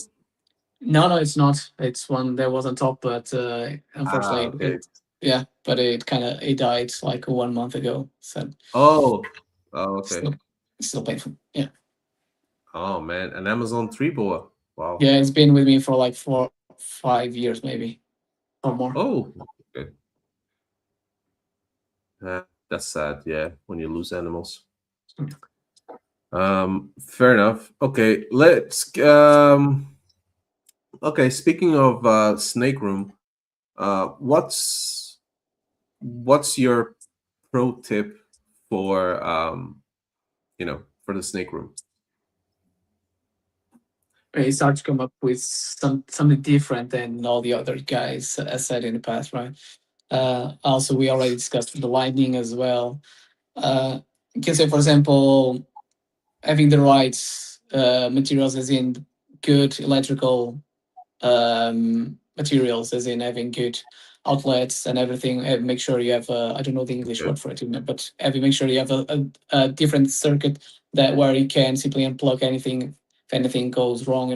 No, no, it's not. It's one that was on top, but Ah, unfortunately, okay. yeah, but it died like 1 month ago. So Oh, oh, it's okay. still, it's still painful. Yeah, Oh man, an Amazon tree boa. Wow. yeah, it's been with me for like 4, 5 years maybe or more. Oh, okay. That's sad. Yeah, when you lose animals. Fair enough. Okay, let's. Okay, speaking of snake room, what's your pro tip for for the snake room? It starts to come up with something different than all the other guys said in the past, right? Also, we already discussed the lightning as well. You can say, for example, having the right materials, as in good electrical materials, as in having good outlets and everything. Make sure you have I don't know the English Okay. word for it, but make sure you have a different circuit that where you can simply unplug anything if anything goes wrong.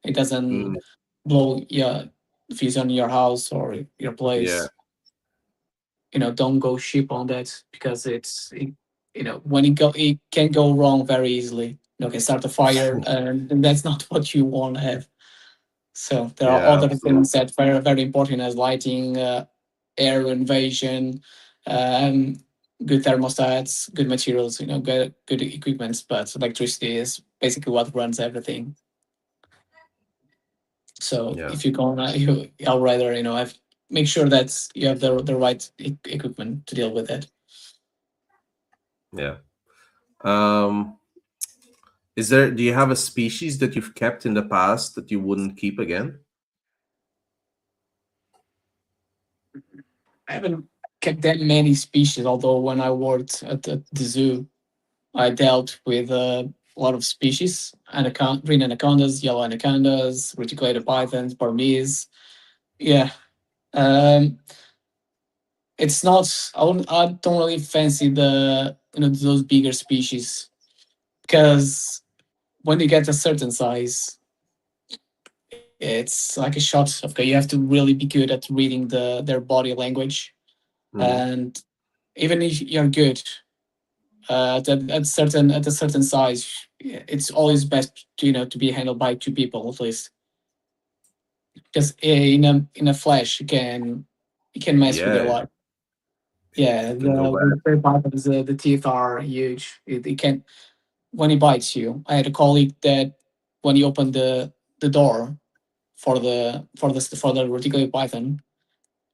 It doesn't Mm, blow your fuse on your house or your yeah. place. Don't go sheep on that because when it can go wrong very easily. Can start a fire, and that's not what you want to have. So there are Yeah, other absolutely. things that are very, very important as lighting, air invasion, um, good thermostats, good materials, good equipment. But electricity is basically what runs everything. So Yeah, if you're gonna, I'll rather have make sure that you have the right equipment to deal with it. yeah. Um, do you have a species that you've kept in the past that you wouldn't keep again? I haven't kept that many species, although when I worked at the zoo, I dealt with a lot of species: green anacondas, yellow anacondas, reticulated pythons, Burmese. Yeah, um, it's not. I don't really fancy those bigger species because when you get a certain size, it's like a shot. Okay, you have to really be good at reading their body language, Mm, and even if you're good at a certain size, it's always best to be handled by two people at least, because in a flash it can mess with your yeah, life. Yeah, Can go with bad. the pythons, the teeth are huge. It can when he bites you. I had a colleague that when he opened the door for the reticulated python,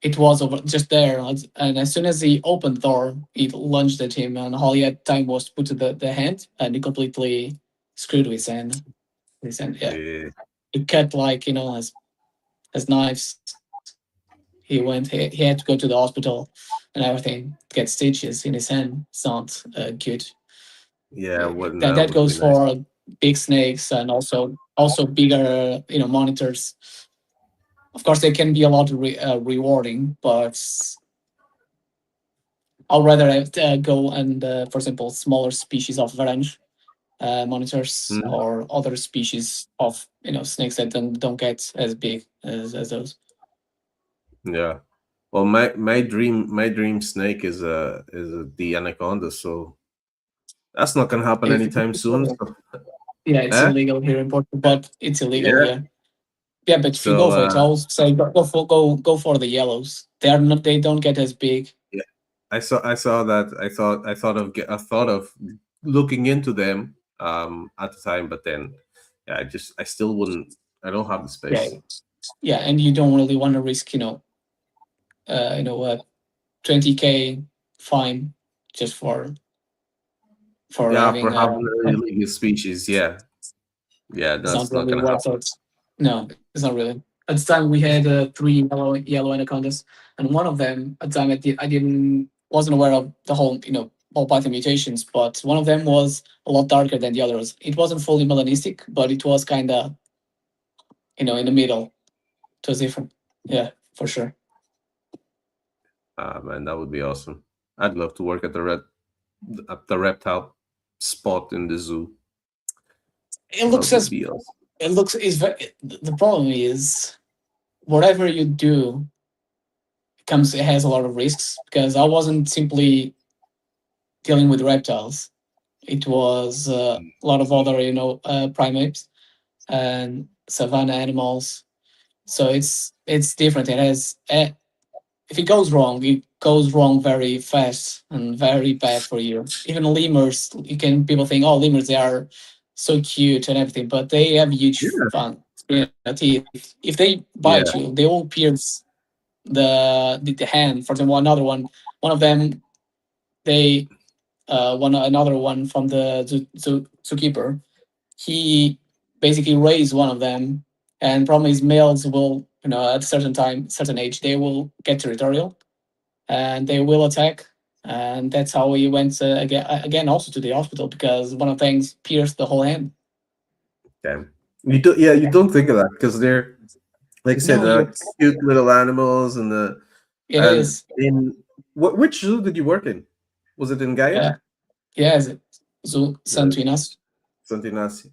it was over just there, and as soon as he opened the door, it lunged at him, and all he had time was to put the hand, and he completely screwed his hand. His hand, yeah, Yeah, it cut like as knives. He had to go to the hospital and everything, get stitches in his hand. It's not good. yeah, wouldn't That be goes nice. for big snakes and also bigger monitors. Of course, they can be a lot rewarding, but I'll rather go and, for example, smaller species of varange monitors Mhm. or other species of snakes that don't get as big as those. Yeah. Well, my dream snake is the anaconda, so that's not gonna happen If, anytime soon. So, yeah, it's eh? illegal here in Portugal, but it's illegal Yeah. here. Yeah, but if you So go for it, I'll say go for the yellows. They don't get as big. yeah, I saw that. I thought of looking into them at the time, but then yeah, I still wouldn't. I don't have the Yeah, space. yeah, and you don't really want to risk 20K fine just for Yeah, for having having an illegal species. Yeah, yeah, it's not that's not really gonna worth happen. it. No, it's not really. At the time we had three yellow anacondas, and one of them at the time I didn't wasn't aware of the whole Python mutations, but one of them was a lot darker than the others. It wasn't fully melanistic, but it was kind of in the middle. It was different. Yeah, for sure. Ah, man, that would be awesome. I'd love to work at the reptile spot in the zoo. It That looks would as be awesome. it looks is the problem is whatever you do it has a lot of risks because I wasn't simply dealing with reptiles. It was a lot of other primates and savanna animals. So it's different. It has if it goes wrong very fast and very bad for you. Even lemurs, people think, oh, lemurs they are so cute and everything, but they have huge Yeah, fun teeth. If they bite yeah, you, they will pierce the hand. For example, one of them, they another one from the zookeeper. He basically raised one of them, and problem is males will at a certain age, they will get territorial and they will attack. And that's how we went again also to the hospital because one of the things pierced the whole hand. damn. You do, yeah, you don't think of that because they're like I said, No, you. cute little animals, It and is. in which zoo did you work in? Was it in Gaia? Yeah. Yes. So The Santuinas. Santinasi.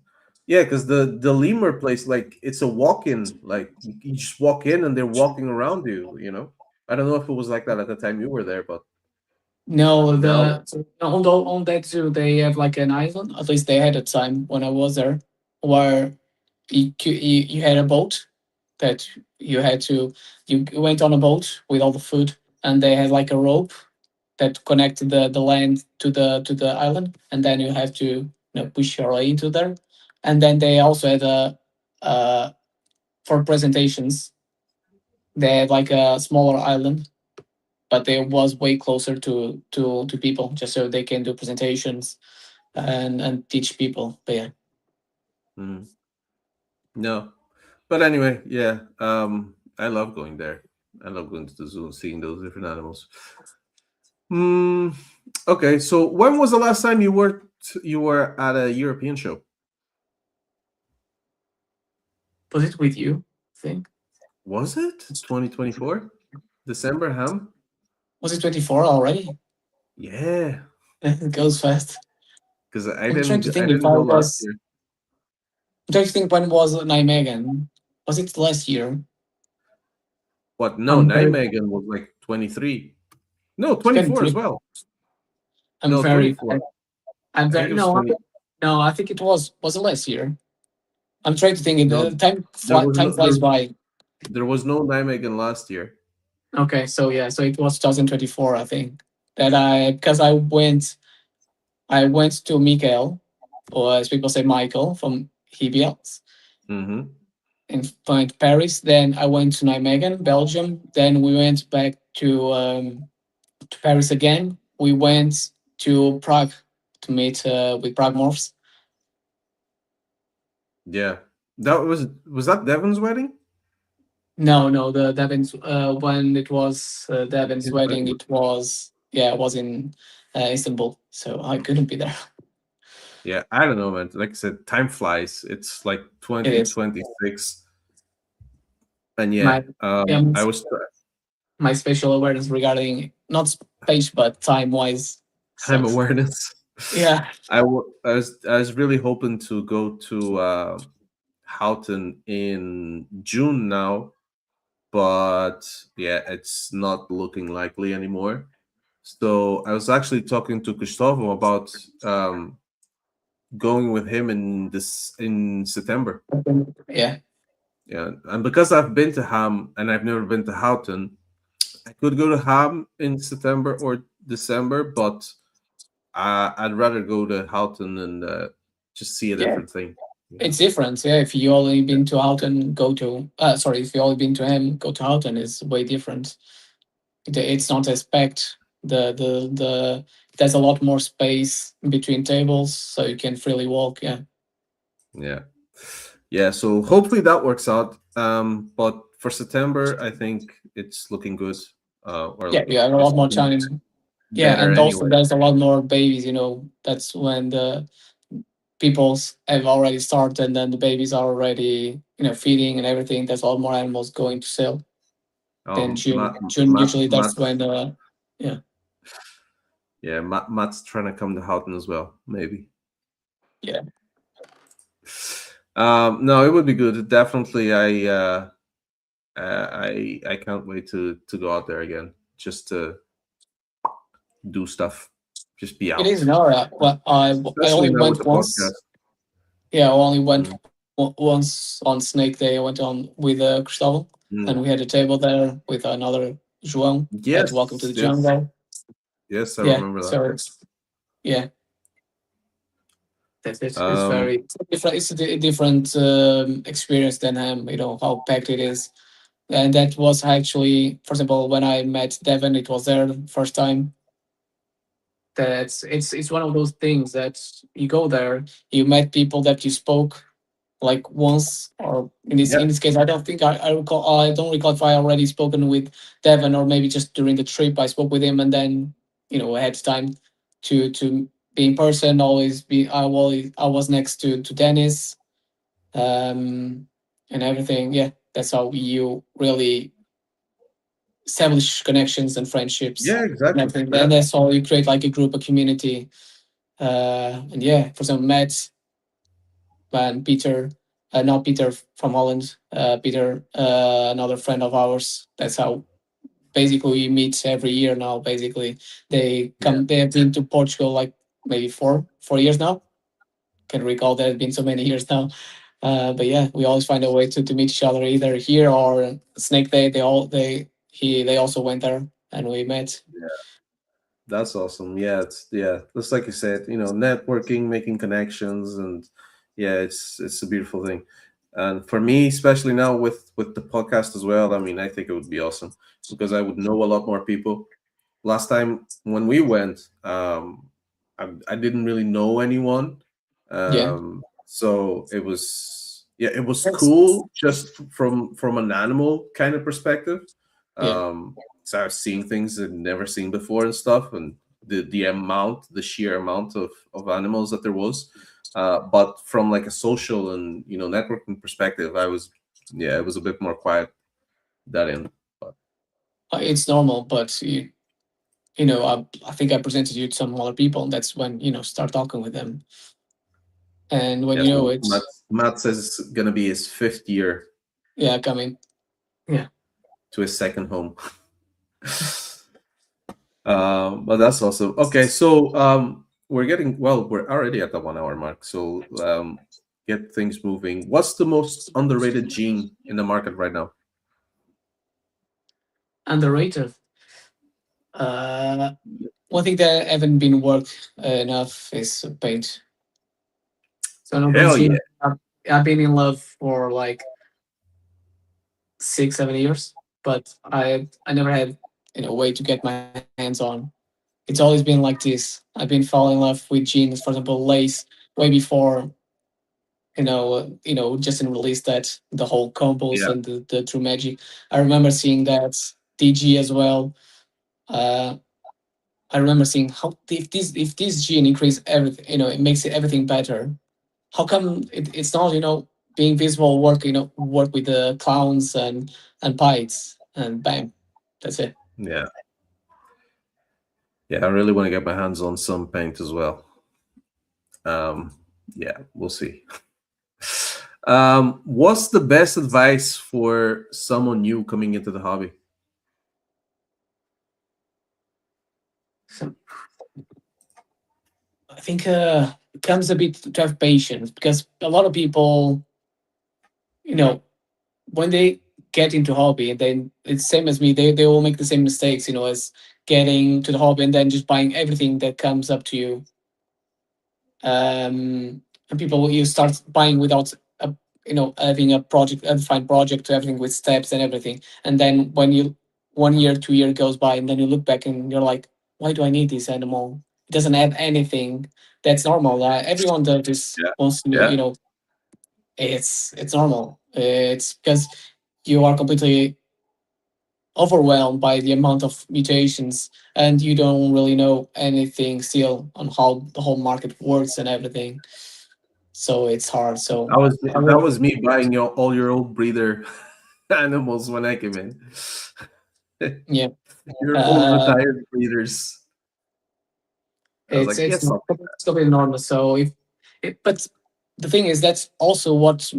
Yeah, because the lemur place, like it's a walk-in. Like you just walk in and they're walking around you. I don't know if it was like that at the time you were there, but No, now, on that zoo they have like an island. At least they had a time when I was there, where you had a boat that you went on a boat with all the food, and they had like a rope that connected the land to the island, and then you have to push your way into there. And then they also had uh for presentations they had like a smaller island, but they was way closer to people just so they can do presentations and teach people. But yeah, mhm. No. But anyway, yeah. I love going there. I love going to the zoo and seeing those different animals. Hmm. Okay, so when was the last time you were at a European show? was it with you? I think Was it 2024? December, Ham? was it 24 already? Yeah, It goes fast. because I I'm trying didn't to I think if didn't I go last was. year. I'm trying to think when was Nijmegen? Was it last year? What? No, I'm very, Nijmegen was like 23. No, it's 24 as 23. well. I'm No, very 24. bad. I'm I think very it was no. 20. No, I think it was it last year. I'm trying to think. No, there was Time no flies by. there was no Nijmegen last year. Okay, so yeah, so it was 2024, I think. that because I went to Mikael, or as people say Michael from Hibiels, Mm-hmm. in went Paris. Then I went to Nijmegen, Belgium. Then we went back to Paris again. We went to Prague to meet with Prague Morphs. Yeah. Was that Devin's wedding? No, no, the Devin's when it was Devin's In wedding, Frankfurt. it was it was in Istanbul, so I couldn't be there. Yeah, I don't know, man. Like I said, time flies. It's like It is 2026. And yeah, my um, I was my spatial awareness regarding not space but time wise time sucks. awareness. Yeah, I was really hoping to go to Houghton in June now, but yeah, it's not looking likely anymore. So I was actually talking to Gustavo about going with him in September. yeah, Yeah, and because I've been to Ham and I've never been to Houghton, I could go to Ham in September or December, but I'd rather go to Houghton and just see a yeah. different thing. You know? It's different. Yeah, if you only been to Houghton, go to sorry, if you only been to him, go to Houghton is way different. It's not as packed. The there's a lot more space between tables, so you can freely walk. Yeah, Yeah, yeah. So hopefully that works out. But for September, I think it's looking good. yeah, Or you have a it's lot more looking time. Yeah, better and also anyway. there's a lot more babies. That's when the peoples have already started, and then the babies are already feeding and everything. There's a lot more animals going to sell than June. June usually Matt, that's when yeah, yeah, Matt's trying to come to Houghton as well. Maybe. yeah. No, it would be good. Definitely, I can't wait to go out there again, just to do stuff, just be It is out, an aura. Well, I especially only now with went the once. podcast. Yeah, I only went Mm, once on Snake Day. I went on with Cristobal, mm. and we had a table there with another João at Welcome to Yes, the yes, Jungle. yes, I Yeah, remember that. so yeah, that's it. It's Um, very different. It's a different experience than how packed it is. And that was actually, for example, when I met Devon, it was there the first time. That's it's one of those things that you go there, you met people that you spoke like once, or yeah, in this case, I don't think I recall. I don't recall if I already spoken with Devon, or maybe just during the trip I spoke with him, and then I had time to be in person. Always be I was next to Dennis, and everything. Yeah, that's how you really establish connections and friendships yeah, and exactly. everything. Then Yeah, that's how you create like a group, a community. And yeah, for example, Matt and Peter, not Peter from Holland, Peter, another friend of ours. That's how basically we meet every year now. Basically, yeah, they have been to Portugal like maybe 4 years now. Can recall that it's been so many years now. But yeah, we always find a way to meet each other either here or Snake Day. They also went there and we met. that's awesome. Yeah, yeah, just like you said, networking, making connections, and yeah, it's a beautiful thing. And for me, especially now with the podcast as well, I mean, I think it would be awesome because I would know a lot more people. Last time when we went, I didn't really know anyone, Yeah, so it was, yeah, it was that's cool just from an animal kind of perspective. yeah. So I was seeing things I'd never seen before and stuff, and the sheer amount of animals that there was. But from like a social and networking perspective, yeah, it was a bit more quiet that end. But It's normal, but I think I presented you to some other people, and that's when start talking with them, and when yeah, so Matt, it's Matt says it's gonna be his fifth year yeah coming. Yeah, to his second home. But that's awesome. Okay, so we're already at the 1 hour mark. So get things moving. What's the most underrated gene in the market right now? underrated. Uh, one thing that haven't been worked enough is paint. So one of those Hell yeah. genes I've been in love for like 6, 7 years, but I never had a way to get my hands on. It's always been like this. I've been falling in love with jeans, for example, lace, way before just in release that the whole combos Yeah. and the true magic. I remember seeing that DG as well. Uh, I remember seeing how if this gene increase everything, it makes it everything better. How come it's not being visible work work with the clowns and pies and bam, that's it. Yeah. Yeah. I really want to get my hands on some paint as well. Um, yeah, we'll see. What's the best advice for someone new coming into the hobby? So I think it comes a bit to have patience because a lot of people, you know, when they get into hobby and then it's same as me, they all make the same mistakes, as getting to the hobby and then just buying everything that comes up to you. And people you start buying without a, having a project, a defined project, everything with steps and everything. And then when you 1 year, 2 year goes by, and then you look back and you're like, why do I need this animal? It doesn't add anything. That's normal. Everyone does this Yeah. wants to, Yeah. it's normal. It's because you are completely overwhelmed by the amount of mutations and you don't really know anything still on how the whole market works and everything, so it's hard. So I That would, was me buying all your old breeder animals when I came in. yeah. Your old uh retired breeders. I was it's like, it's yes, not it's completely normal. So if but the thing is that's also what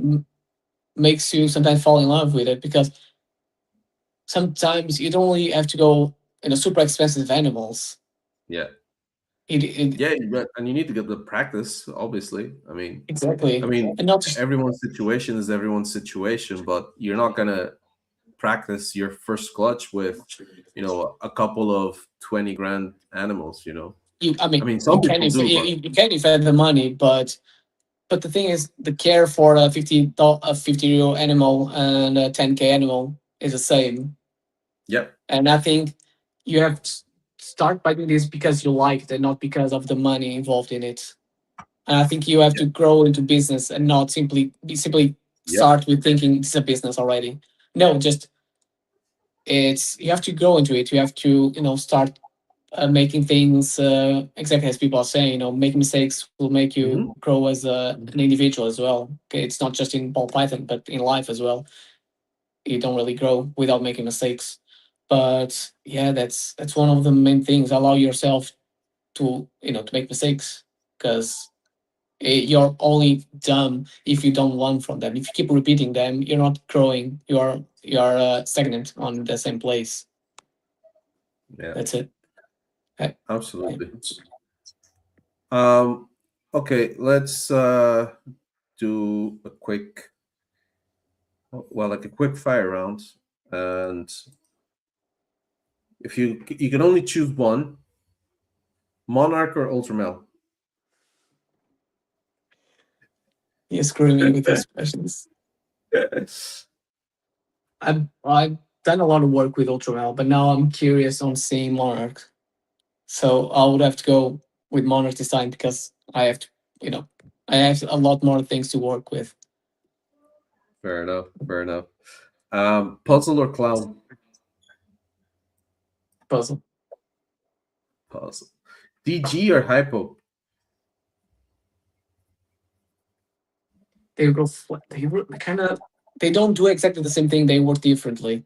makes you sometimes fall in love with it, because sometimes you don't really have to go super expensive animals. yeah, It yeah, and you need to get the practice. Obviously, I exactly. mean, And not just, everyone's situation is everyone's situation, but you're not gonna practice your first clutch with, a couple of 20 grand animals. you I I mean mean, you some can people if do, but you can if you have the money, but the thing is the care for a 50 euro animal and a 10K animal is the same. yep, And I think you have to start by doing this because you like it and not because of the money involved in it. And I think you have yep, to grow into business and not simply yep, start with thinking it's a business already. No, just it's you have to grow into it. You have to start making things exactly as people are saying. Making mistakes will make you hmm grow as an individual as well. Okay, it's not just in ball python, but in life as well. You don't really grow without making mistakes. But yeah, that's one of the main things. Allow yourself to make mistakes, because you're only dumb if you don't learn from them. If you keep repeating them, you're not growing. You are stagnant on the same place. yeah, That's it. Yeah. absolutely. Um, okay, let's do a quick, well, like a quick fire round, and if you can only choose one, Monarch or Ultramel. You screw me with these questions. I've done a lot of work with Ultramel, but now I'm curious on seeing Monarch. So I would have to go with Monarch this time because you know, I have a lot more things to work with. Fair enough. Fair enough. Puzzle or clown? Puzzle. Puzzle. DG or hypo? They go. They kind of. They don't do exactly the same thing. They work differently.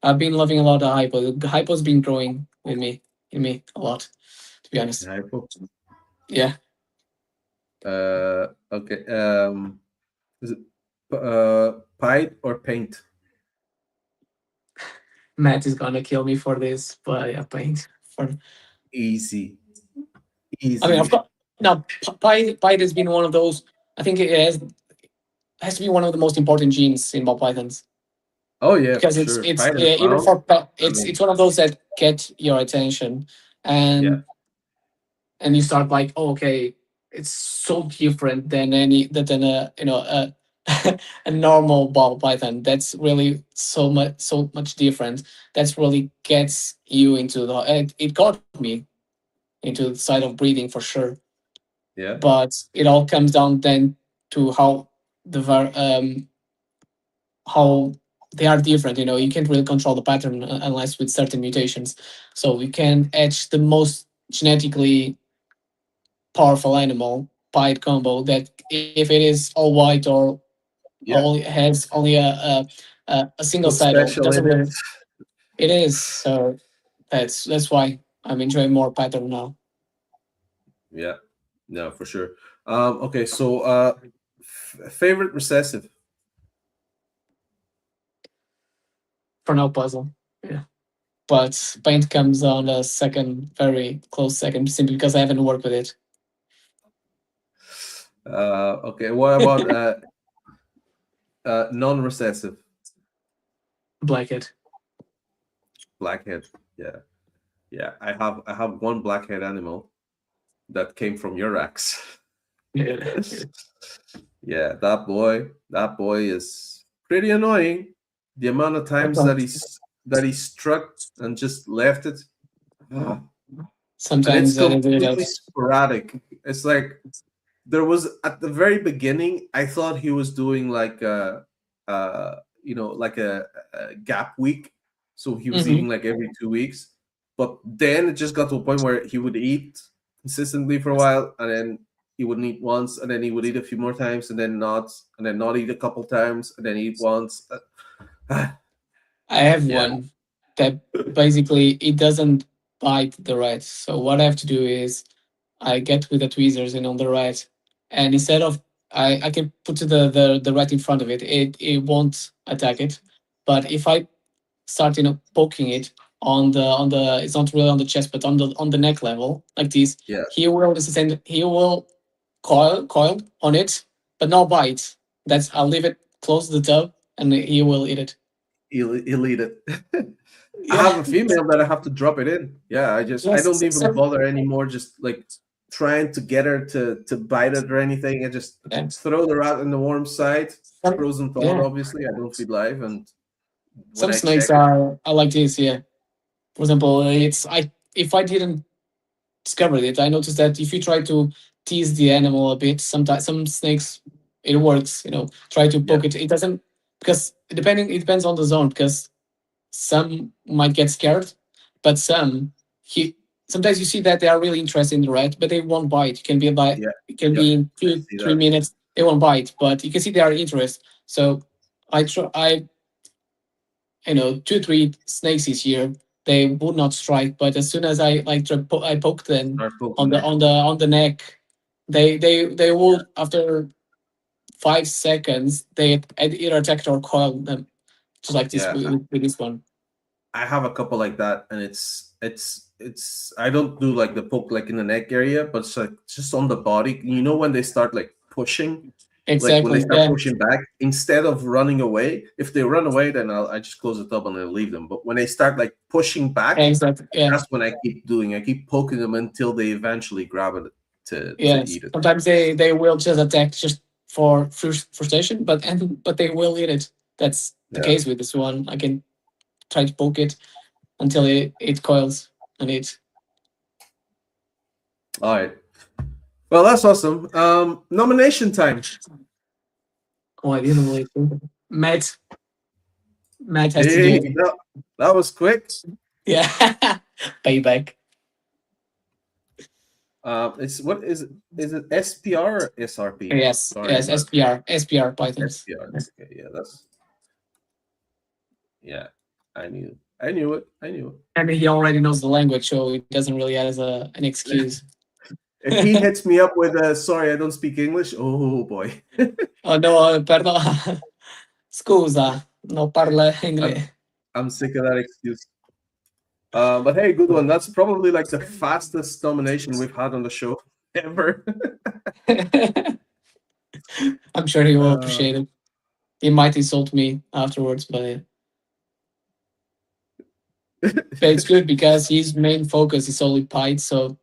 I've been loving a lot of Hypo. The Hypo's been growing with me, in me a lot, to be honest. Hypo. Yeah, Okay. Is it pied or paint? Matt is gonna kill me for this, but yeah, paint. For Easy. I mean, I've Easy. got now. Python has been one of those. I think it has to be one of the most important genes in ball pythons, Oh yeah, for because sure. it's Pied and even clown. for I it's mean, one of those that get your attention. Yeah. and you start like, oh, okay, it's so different than a a normal ball python. That's really so much different. That's really gets you into the it got me into the side of breeding for sure. Yeah. But it all comes down then to how they are different. You can't really control the pattern unless with certain mutations. So you can etch the most genetically powerful animal pied combo that if it is all white or Yeah. only has only a single So saddle, special doesn't in it. really. It is. So that's why I'm enjoying more pattern now. Yeah. No, for sure. Okay, so favorite recessive. For no puzzle. Yeah. But paint comes on a second, very close second, simply because I haven't worked with Okay, what about it. non-recessive? Blackhead. Blackhead. Yeah. Yeah. I have one blackhead animal that came from your axe. Yeah. Yeah, that boy is pretty annoying. The amount of times that he struck and just left it. Ah, and it's Sometimes I do completely that. sporadic. It's like there was at the very beginning, I thought he was doing like uh like a gap week, so he was Mm-hmm. eating like every 2 weeks. But then it just got to a point where he would eat consistently for a while, and then he wouldn't eat once, and then he would eat a few more times, and then not eat a couple times, and then eat once. I have Yeah, one that basically it doesn't bite the rat. So what I have to do is I get with the tweezers and on the rat, and instead of I can put the rat in front of it, it won't attack it. But if I start poking it on the it's not really on the chest but on the neck level like this, yeah, he will coil on it but no bite. That's I'll leave it close to the tub and he will eat it. he'll eat it. I Yeah. have a female that I have to drop it in. Yeah, I Yes. don't even bother anymore. Just like trying to get her to bite it or anything. I just Yeah. throw her out in the warm side, frozen thawed. Yeah. Obviously, I don't feed live, and when Some I snakes check it, are like this. Yeah. For example, it's I if I didn't discovered it, I noticed that if you try to tease the animal a bit, sometimes some snakes it works. Try to yeah, poke it. It doesn't because it depends on the zone because some might get scared, but he sometimes you see that they are really interested in the rat, but they won't bite. yeah, It can yeah. be in I two see three that. minutes they won't bite, but you can see they are interested. So I 2 3 snakes this year they would not strike, but as soon as I poked them Start on poking the them. on the on the neck, they would after 5 seconds they either attacked or coiled them, just like this Yeah, with this one. I have a couple like that, and it's. I don't do like the poke like in the neck area, but it's like just on the body. You know when they start like pushing, like when they Exactly. start Yeah. pushing back, instead of running away. If they run away, then I just close the tub and I leave them. But when they start like pushing back, Exactly. Yeah. that's when I keep doing. I keep poking them until they eventually grab it to Yes. eat it. Sometimes they will just attack just for frustration, but they will eat it. That's the Yeah. case with this one. I can try to poke it until it coils and it. All right. Well, that's awesome. Nomination time. Oh, I didn't really think of it. Matt has to do Hey, it. that was quick. Yeah. Payback. It's what is it? Is it SPR or SRP? Yes. Sorry, Yes. but SPR Pythons. SPR. Okay, yeah, that's yeah. I knew it. I knew it. I mean, he already knows the language, so he doesn't really have an excuse. If he hits me up with a sorry, I don't speak English. Oh boy, Oh no, perdão. Scusa, non parla I'm inglese. I'm sick of that excuse. But hey, good one. That's probably like the fastest nomination we've had on the show ever. I'm sure he will uh, appreciate it. He might insult me afterwards, but But it's good because his main focus is only Python. So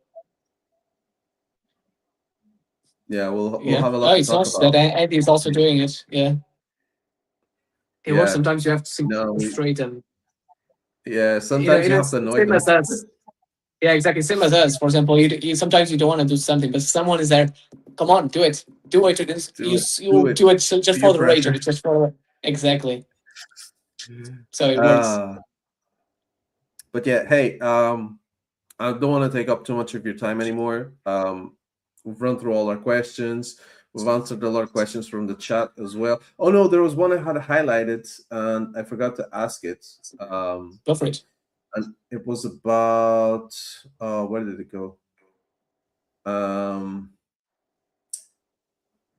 Yeah, we'll yeah. have a lot Oh, to it's talk nice that about. Andy is also doing it. Yeah. It works. Yeah, Sometimes you have to sit no, straight and yeah. Sometimes you have it's to annoy same them. as us. Yeah, exactly. Same as us. For example, sometimes you don't want to do something, but someone is there. Come on, do it. Do it. Do it. Do You it. do it just Peer for the rage of pressure. it, just for exactly. So it works. Uh, but yeah, hey, I don't want to take up too much of your time anymore. We've run through all our questions. We've answered a lot of questions from the chat as well. Oh no, there was one I had highlighted and I forgot to ask it. Go for it. And it was about where did it go? Um,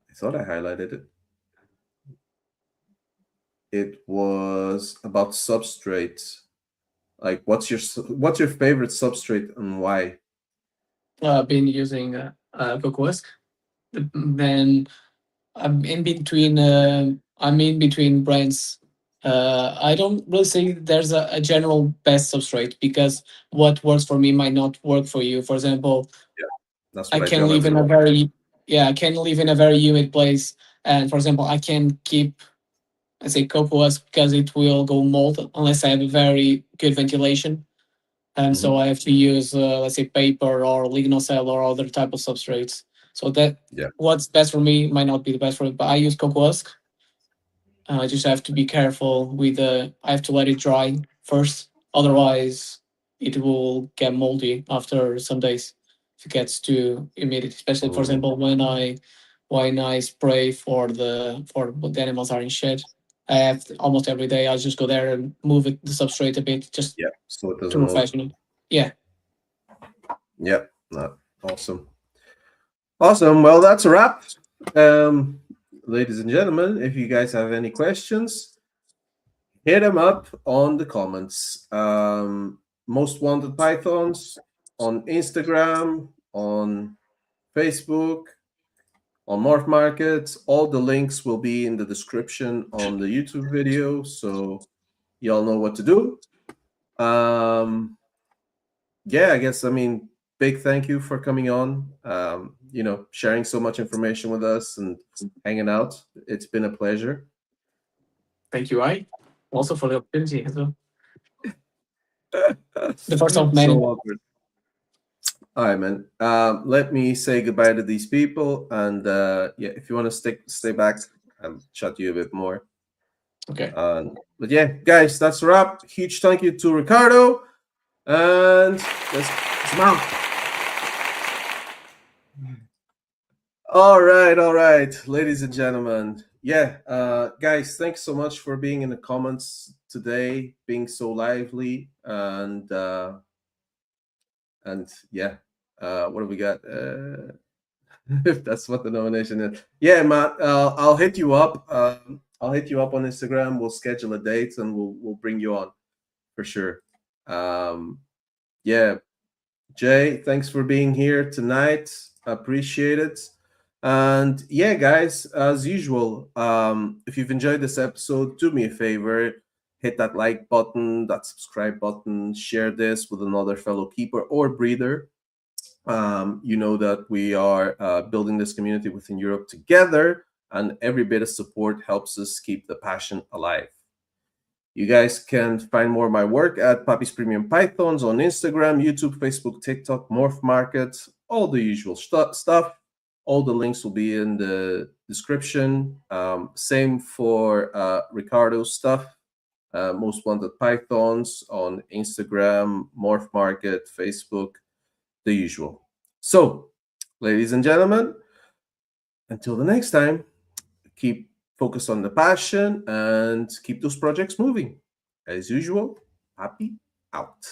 I thought I highlighted it. It was about substrates. Like, what's your favorite substrate and why? I've been using Cocoask. Then I'm in between brands. I don't really say there's a general best substrate because what works for me might not work for you. For example, Yeah, that's I what I can tell live in a everyone. very I can live in a very humid place, and for example, I can keep I say cocoa because it will go mold unless I have a very good ventilation, and Hmm. so I have to use let's say paper or lignocell or other type of substrates. So that Yeah. what's best for me might not be the best for it, but I use cocoa. I just have to be careful with the. I have to let it dry first, otherwise it will get moldy after some days. If it gets too humid, especially for Mm, example when I spray for what the animals are in shed, I have almost every day. I just go there and move the substrate a bit just yeah. So it to doesn't mold. refreshen it. Yeah, Yeah. Not awesome. Awesome. Well, that's a wrap. Um, Ladies and gentlemen, if you guys have any questions, hit them up on the comments. Most wanted pythons on Instagram, on Facebook, on Morph Market. All the links will be in the description on the YouTube video, so y'all know what to do. Yeah, I guess, I mean, big thank you for coming on. Sharing so much information with us and hanging out. It's been a pleasure. thank you. I also for the opportunity as well. The first of So many. awkward. All right, man. Let me say goodbye to these people, and yeah, if you want to stay back, I'll chat to you a bit more. Okay. But yeah, guys, that's a wrap. Huge thank you to Ricardo, and let's come out. All right, ladies and gentlemen. Yeah, guys, thanks so much for being in the comments today, being so lively, and yeah, what do we got? If that's what the nomination is, yeah, Matt, I'll hit you up. I'll hit you up on Instagram. We'll schedule a date and we'll bring you on for sure. Um, yeah, Jay, thanks for being here tonight. Appreciate it. And yeah, guys, as usual, if you've enjoyed this episode, do me a favor, hit that like button, that subscribe button, share this with another fellow keeper or breeder. You know that we are building this community within Europe together, and every bit of support helps us keep the passion alive. You guys can find more of my work at Pappy's Premium Pythons on Instagram, YouTube, Facebook, TikTok, Morph Market, all the usual stuff. All the links will be in the description. Same for Ricardo's stuff. Most Wanted Pythons on Instagram, Morph Market, Facebook, the usual. So, ladies and gentlemen, until the next time, keep focused on the passion and keep those projects moving. As usual, Happy out.